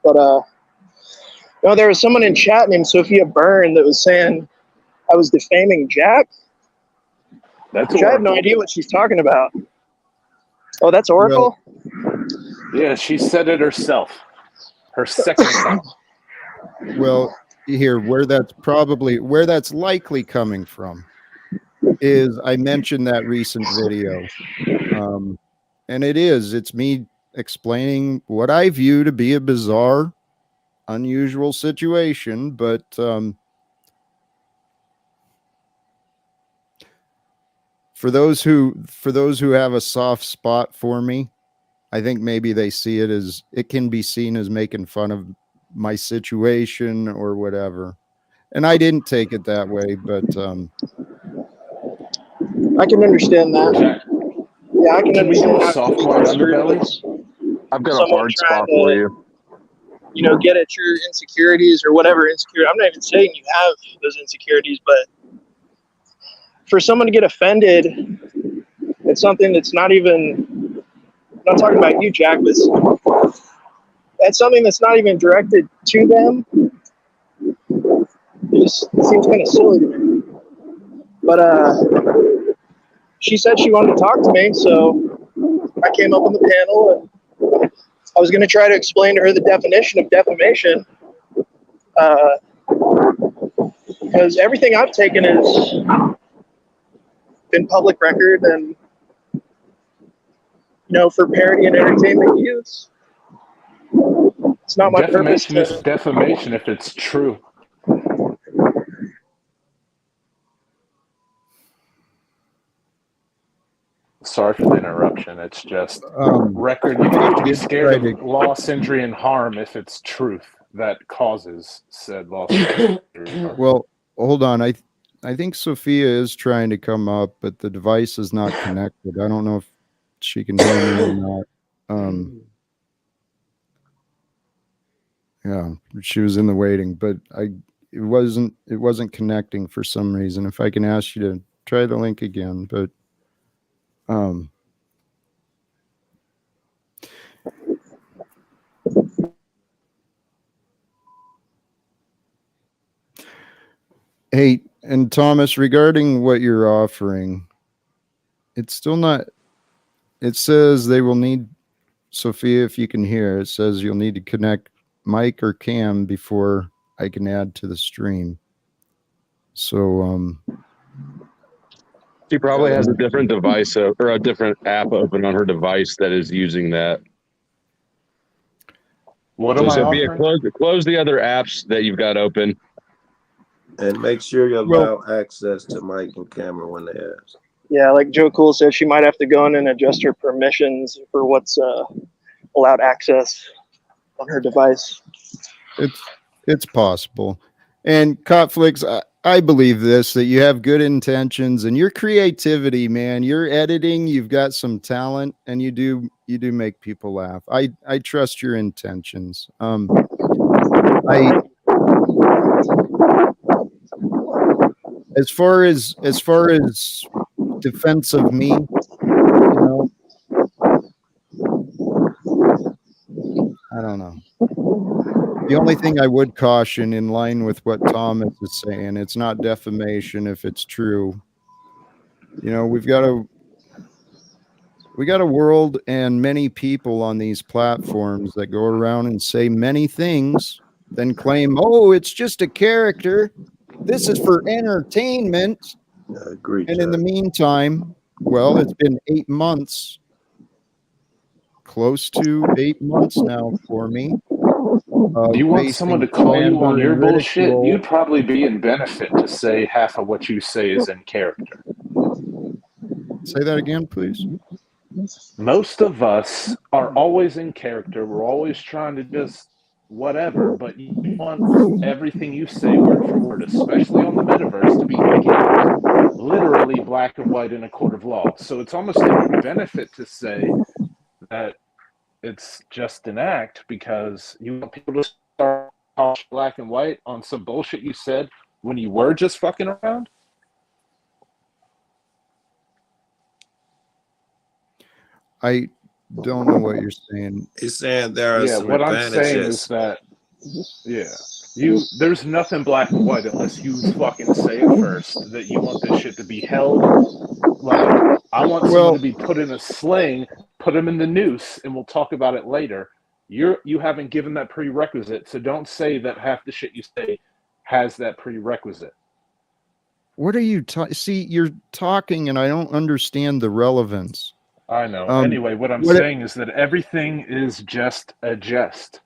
But no, there was someone in chat named Sophia Byrne that was saying I was defaming Jack.
That's
I have no
Oracle.
idea what she's talking about. Oh, that's Oracle?
Yeah, she said it herself. Her second account.
Well, here, where that's likely coming from is I mentioned that recent video. And it's me explaining what I view to be a bizarre, unusual situation, but for those who have a soft spot for me, I think maybe they see it can be seen as making fun of my situation or whatever. And I didn't take it that way, but
I can understand that. Yeah, I can
Can we
understand
go
how
sophomore underbelly?
I've got a hard spot for you.
Get at your insecurities or whatever insecurity. I'm not even saying you have those insecurities, but for someone to get offended at something that's not even, I'm not talking about you, Jack, but at something that's not even directed to them, it seems kind of silly to me. But she said she wanted to talk to me, so I came up on the panel and I was going to try to explain to her the definition of defamation, because everything I've taken has been public record and, for parody and entertainment use. It's not my purpose
Defamation is defamation if it's true. Sorry for the interruption. It's just record. You don't have to be scared of loss, injury, and harm if it's truth that causes said loss, injury, and harm.
Well, hold on. I think Sophia is trying to come up, but the device is not connected. I don't know if she can hear me or not. Yeah, she was in the waiting, but it wasn't connecting for some reason. If I can ask you to try the link again, but Hey, and Thomas, regarding what you're offering, it's still not. It says they will need, Sophia, if you can hear, it says you'll need to connect mic or cam before I can add to the stream. So,
she probably has a different device or a different app open on her device that is using that.
What
So
am I
Sophia,
offering?
close the other apps that you've got open.
And make sure you allow access to mic and camera when they ask.
Yeah, like Joe Cool said, she might have to go in and adjust her permissions for what's allowed access on her device.
it's possible. And Cotflix, I believe this, that you have good intentions and your creativity, man. Your editing, you've got some talent, and you do make people laugh. I trust your intentions. As far as defense of me, I don't know. The only thing I would caution, in line with what Thomas is saying, it's not defamation if it's true. We've got a world and many people on these platforms that go around and say many things, then claim, oh, it's just a character. This is for entertainment.
I agree.
And in the meantime, well, it's been 8 months, close to 8 months now for me.
You want someone to call you on your bullshit? You'd probably be in benefit to say half of what you say is in character.
Say that again, please.
Most of us are always in character. We're always trying to just whatever, but you want everything you say word for word, especially on the metaverse, to be again, literally black and white in a court of law. So it's almost in your benefit to say that it's just an act, because you want people to start black and white on some bullshit you said when you were just fucking around.
I don't know what you're saying.
He's saying there are some
what
advantages.
I'm saying is that, there's nothing black and white unless you fucking say it first that you want this shit to be held. Like, I want someone to be put in a sling, put him in the noose, and we'll talk about it later. You haven't given that prerequisite, so don't say that half the shit you say has that prerequisite.
What are you talking? See, you're talking, and I don't understand the relevance.
I know. Anyway, what I'm saying is that everything is just a jest.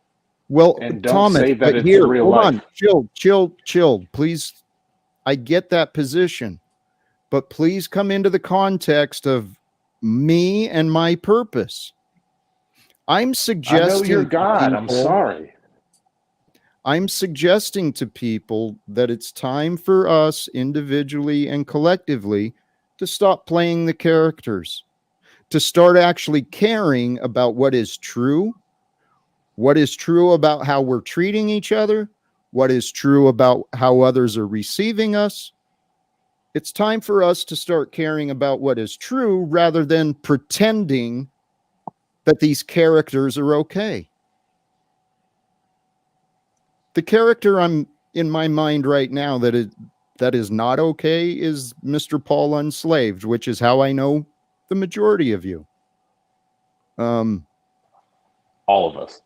Well,
and don't
Thomas,
say that
but
it's
here,
real
hold
life.
on, chill, please. I get that position, but please come into the context of me and my purpose. I'm suggesting.
I know you're God. I'm sorry.
I'm suggesting to people that it's time for us individually and collectively to stop playing the characters, to start actually caring about what is true about how we're treating each other, what is true about how others are receiving us. It's time for us to start caring about what is true rather than pretending that these characters are okay. The character I'm in my mind right now that is not okay is Mr. Paul Unslaved, which is how I know the majority of you.
All of us.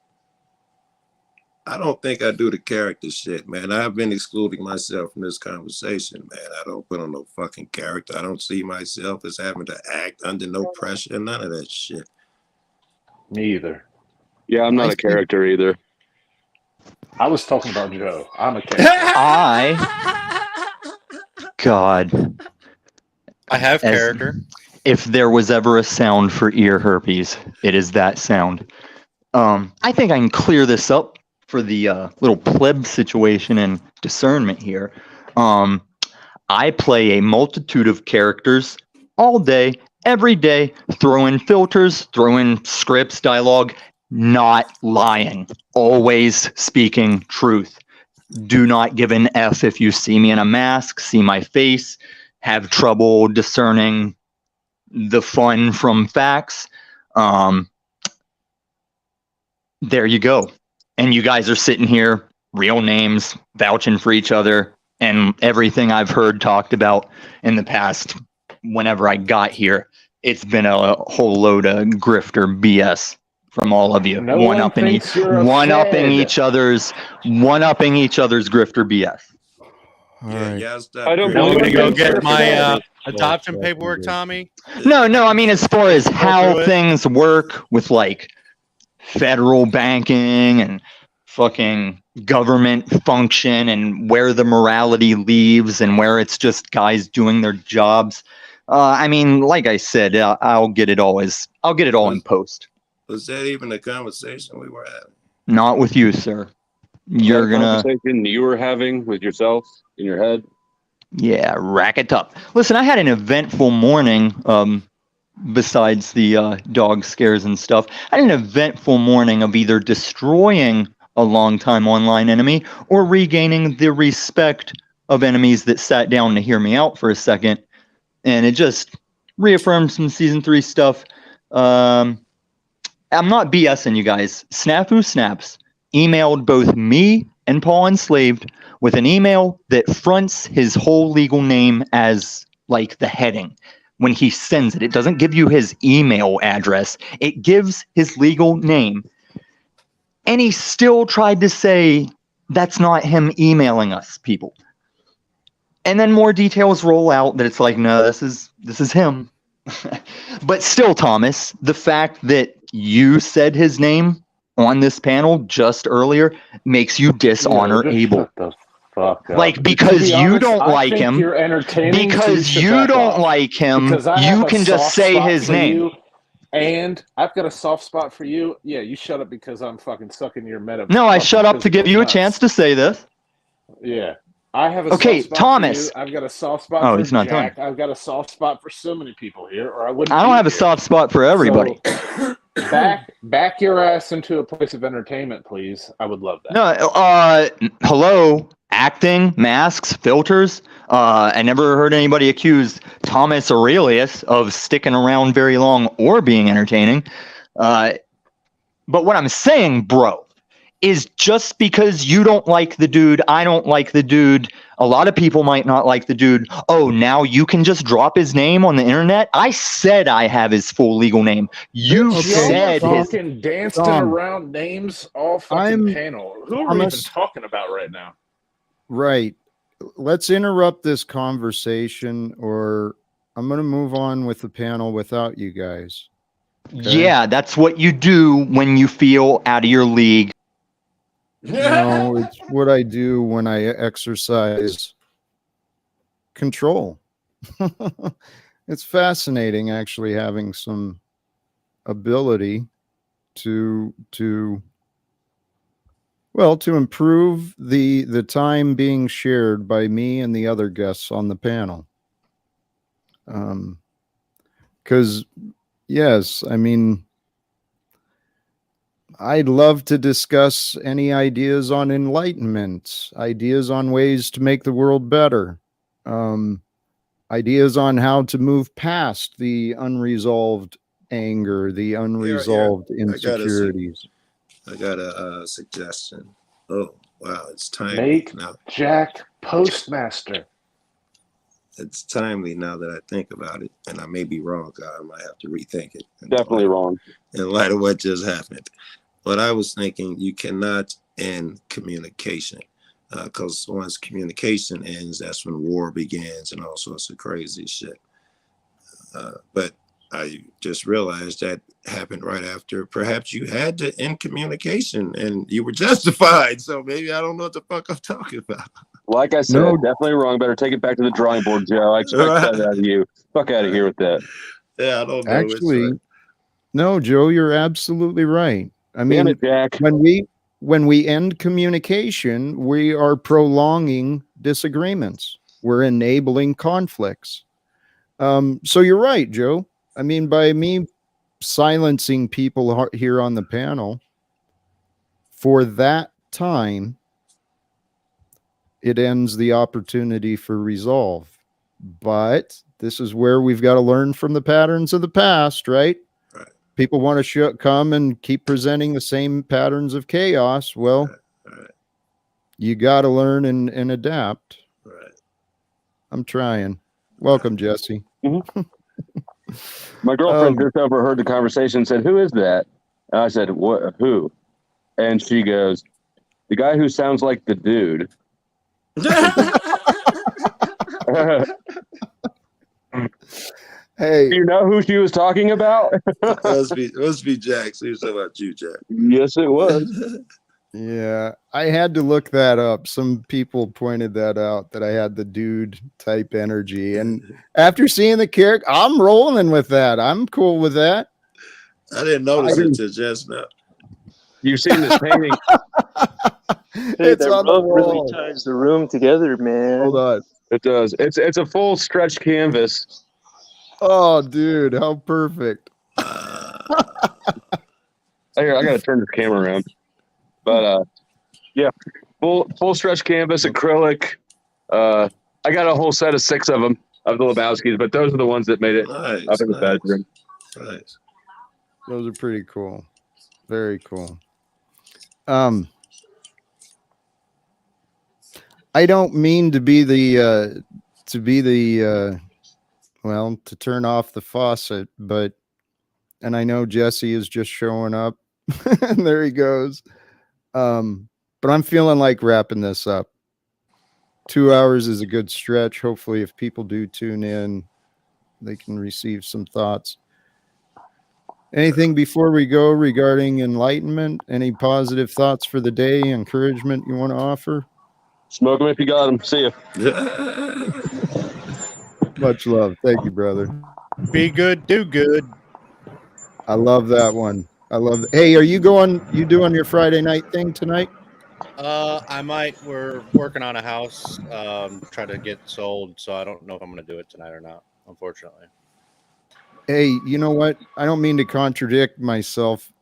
I don't think I do the character shit, man. I've been excluding myself from this conversation, man. I don't put on no fucking character. I don't see myself as having to act under no pressure, none of that shit.
Me either.
Yeah, I'm not a character either.
I was talking about Joe. I'm a character.
God.
I have character.
If there was ever a sound for ear herpes, it is that sound. I think I can clear this up for the little pleb situation and discernment here. I play a multitude of characters all day, every day, throw in filters, throw in scripts, dialogue, not lying, always speaking truth. Do not give an F if you see me in a mask, see my face, have trouble discerning the fun from facts. There you go. And you guys are sitting here, real names, vouching for each other, and everything I've heard talked about in the past, whenever I got here, it's been a whole load of grifter BS from all of you.
No one thinks you're a
one-upping
Fed.
each other's grifter BS.
I don't
You want me to
believe
go
in
get my
grifter.
adoption paperwork, Tommy?
No, I mean, as far as how
through it?
things work with like federal banking and fucking government function and where the morality leaves and where it's just guys doing their jobs. I mean, like I said, I'll get it all in post.
Was that even a conversation we were having?
Not with you, sir. You're gonna
conversation you were having with yourself in your head.
Yeah, rack it up. Listen, I had an eventful morning. Besides the dog scares and stuff, I had an eventful morning of either destroying a longtime online enemy or regaining the respect of enemies that sat down to hear me out for a second, and it just reaffirmed some season 3 stuff. I'm not BSing you guys. Snafu Snaps emailed both me and Paul Enslaved with an email that fronts his whole legal name as like the heading. When he sends it, it doesn't give you his email address. It gives his legal name. And he still tried to say that's not him emailing us, people. And then more details roll out that it's like, no, this is him. But still, Thomas, the fact that you said his name on this panel just earlier makes you dishonor Abel.
Fuck up.
Like, because
To be
you
honest,
don't
I
like
think
him,
you're entertaining
because
to
you
back
don't
off.
like him,
Because I
you
have a
can just
soft
say
spot
his
for
name.
you, and I've got a soft spot for you. Yeah, you shut up because I'm fucking sucking your meta.
No, I
fucking
shut up to give you a
nuts.
chance to say this.
Yeah. I have a
Okay,
soft spot
Thomas.
for you. I've got a soft spot
Oh,
for
he's not
Jack.
done.
I've got a soft spot for so many people here, or I wouldn't.
I don't
be
have a
here.
soft spot for everybody.
So, back your ass into a place of entertainment, please. I would love that.
No, hello, acting, masks, filters. I never heard anybody accuse Thomas Aurelius of sticking around very long or being entertaining. But what I'm saying, bro, is just because you don't like the dude, I don't like the dude, a lot of people might not like the dude. Oh, now you can just drop his name on the internet? I said I have his full legal name. You said his...
fucking dancing around names all fucking panel. Who are we even talking about right now?
Right. Let's interrupt this conversation, or I'm going to move on with the panel without you guys. Okay?
Yeah, that's what you do when you feel out of your league.
No, it's what I do when I exercise control. It's fascinating, actually, having some ability to improve the time being shared by me and the other guests on the panel. Because yes, I mean, I'd love to discuss any ideas on enlightenment, ideas on ways to make the world better, ideas on how to move past the unresolved anger, the unresolved insecurities.
I got a suggestion. Oh, wow, it's timely.
Make
now.
Jack postmaster.
It's timely now that I think about it, and I may be wrong. I might have to rethink it.
Definitely wrong.
In light of what just happened. But I was thinking you cannot end communication, because once communication ends, that's when war begins and all sorts of crazy shit. But I just realized that happened right after perhaps you had to end communication and you were justified. So maybe I don't know what the fuck I'm talking about.
Like I said, definitely wrong. Better take it back to the drawing board, Joe. I expect that out of you. Fuck out of here with that.
Yeah, I don't know.
Actually, no, Joe, you're absolutely right. I mean,
it, Jack.
when we end communication, we are prolonging disagreements. We're enabling conflicts. So you're right, Joe. I mean, by me silencing people here on the panel for that time, it ends the opportunity for resolve. But this is where we've got to learn from the patterns of the past, right?
Right.
People want to come and keep presenting the same patterns of chaos. Well, you got to learn and adapt.
Right.
I'm trying. Welcome, Jesse.
Mm-hmm. My girlfriend just overheard the conversation and said, "Who is that?" And I said, "What? Who?" And she goes, "The guy who sounds like the dude."
Hey,
do you know who she was talking about?
It must be Jack. So he was talking about you, Jack.
Yes, it was.
Yeah, I had to look that up. Some people pointed that out, that I had the dude type energy. And after seeing the character, I'm rolling with that. I'm cool with that.
I didn't notice it till just now.
You've seen this painting.
Hey,
It's
that
on the
rug really
wall.
ties the room together, man.
Hold on.
It does. It's a full stretch canvas.
Oh, dude, how perfect.
Here, I gotta turn this camera around. But yeah, full stretch canvas, acrylic. I got a whole set of 6 of them of the Lebowskis, but those are the ones that made it up in the bedroom.
Nice.
Those are pretty cool. Very cool. I don't mean to be the well, to turn off the faucet, but, and I know Jesse is just showing up and there he goes. But I'm feeling like wrapping this up. 2 hours is a good stretch. Hopefully if people do tune in, they can receive some thoughts. Anything before we go regarding enlightenment? Any positive thoughts for the day, encouragement you want to offer?
Smoke them if you got them. See you.
Much love. Thank you, brother.
Be good, do good.
I love that one. I love. Hey, are you doing your Friday night thing tonight?
I might. We're working on a house, try to get sold. So I don't know if I'm going to do it tonight or not, unfortunately.
Hey, you know what? I don't mean to contradict myself.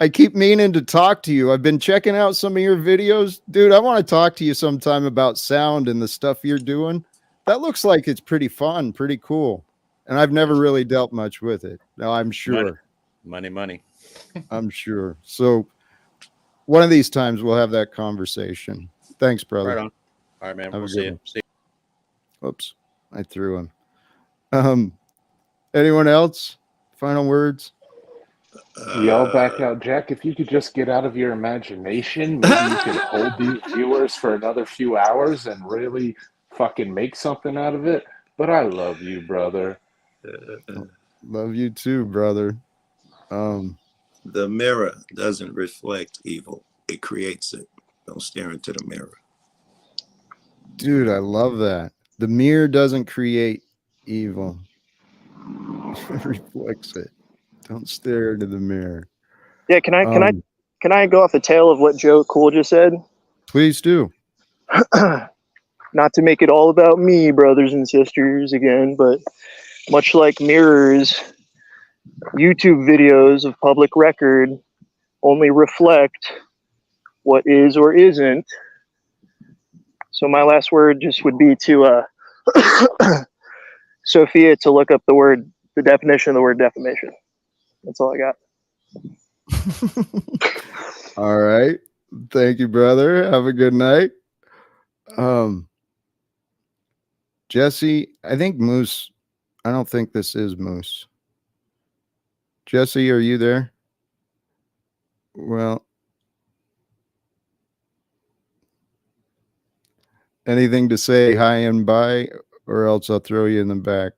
I keep meaning to talk to you. I've been checking out some of your videos. Dude, I want to talk to you sometime about sound and the stuff you're doing. That looks like it's pretty fun, pretty cool. And I've never really dealt much with it. Now, I'm sure.
Money.
I'm sure. So one of these times we'll have that conversation. Thanks, brother.
Right on. All right, man. We'll see you.
Oops, I threw him. Anyone else? Final words?
Y'all back out, Jack. If you could just get out of your imagination, maybe you could hold these viewers for another few hours and really fucking make something out of it. But I love you, brother.
Love you too, brother.
The mirror doesn't reflect evil. It creates it. Don't stare into the mirror.
Dude, I love that. The mirror doesn't create evil. It reflects it. Don't stare into the mirror.
Yeah, can I go off the tail of what Joe Cool just said?
Please do.
Not to make it all about me, brothers and sisters, again, but much like mirrors, YouTube videos of public record only reflect what is or isn't. So my last word just would be to Sophia to look up the definition of the word defamation. That's all I got.
All right. Thank you, brother. Have a good night. Jesse, I think Moose, I don't think this is Moose. Jesse, are you there? Well, anything to say hi and bye, or else I'll throw you in the back.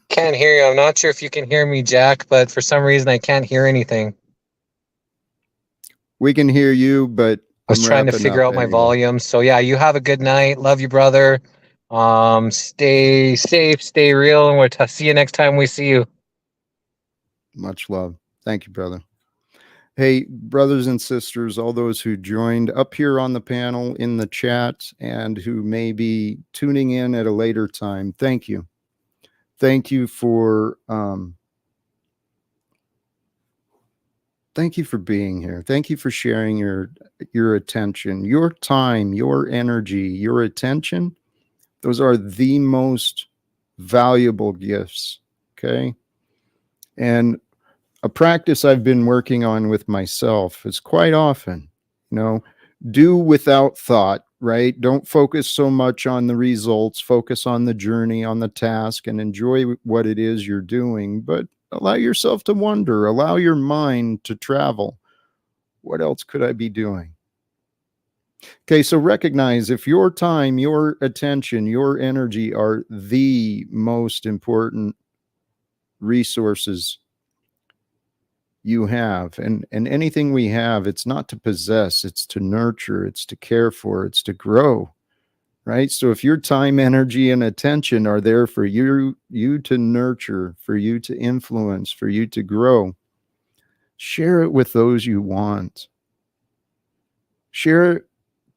Can't hear you. I'm not sure if you can hear me, Jack, but for some reason I can't hear anything.
We can hear you, but
I was trying to figure out my volume. So yeah, you have a good night. Love you, brother. Stay safe, stay real, and we'll see you next time we see you.
Much love. Thank you, brother. Hey, brothers and sisters, all those who joined up here on the panel, in the chat, and who may be tuning in at a later time, thank you. Thank you for being here. Thank you for sharing your attention, your time, your energy, your attention. Those are the most valuable gifts. Okay. And a practice I've been working on with myself is quite often, do without thought right? Don't focus so much on the results. Focus on the journey, on the task, and enjoy what it is you're doing. But allow yourself to wonder. Allow your mind to travel. What else could I be doing? Okay, so recognize if your time, your attention, your energy are the most important resources you have, and anything we have, it's not to possess, it's to nurture, it's to care for, it's to grow, right? So if your time, energy, and attention are there for you to nurture, for you to influence, for you to grow, share it with those you want. Share it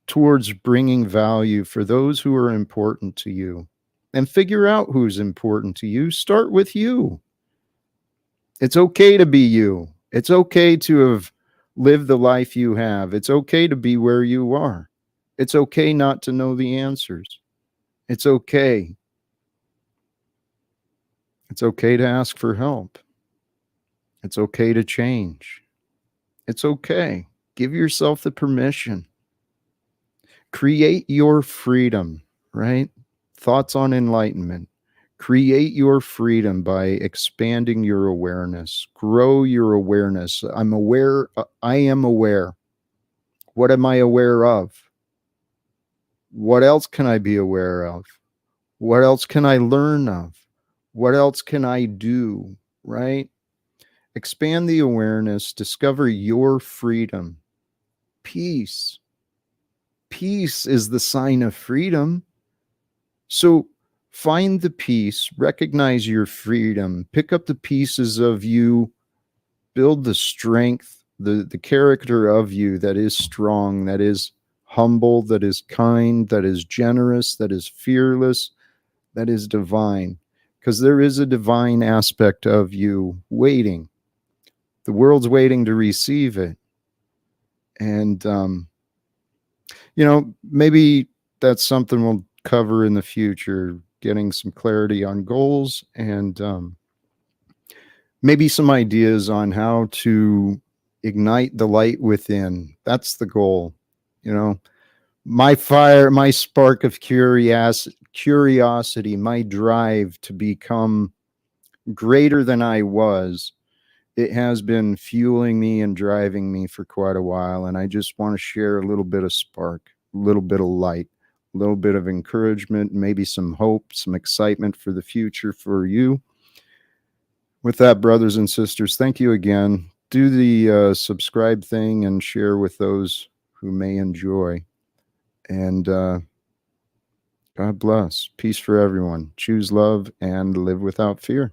towards bringing value for those who are important to you, and figure out who's important to you. Start with you. It's okay to be you. It's okay to have lived the life you have. It's okay to be where you are. It's okay not to know the answers. It's okay. It's okay to ask for help. It's okay to change. It's okay. Give yourself the permission. Create your freedom, right? Thoughts on enlightenment. Create your freedom by expanding your awareness. Grow your awareness. I'm aware. I am aware. What am I aware of? What else can I be aware of? What else can I learn of? What else can I do? Right? Expand the awareness. Discover your freedom. Peace. Peace is the sign of freedom. So find the peace, recognize your freedom, pick up the pieces of you, build the strength, the character of you that is strong, that is humble, that is kind, that is generous, that is fearless, that is divine. Because there is a divine aspect of you waiting. The world's waiting to receive it. And, maybe that's something we'll cover in the future, getting some clarity on goals and maybe some ideas on how to ignite the light within. That's the goal. My fire, my spark of curiosity, my drive to become greater than I was, it has been fueling me and driving me for quite a while. And I just want to share a little bit of spark, a little bit of light, a little bit of encouragement, maybe some hope, some excitement for the future for you. With that, brothers and sisters, thank you again. Do the subscribe thing and share with those who may enjoy. And God bless. Peace for everyone. Choose love and live without fear.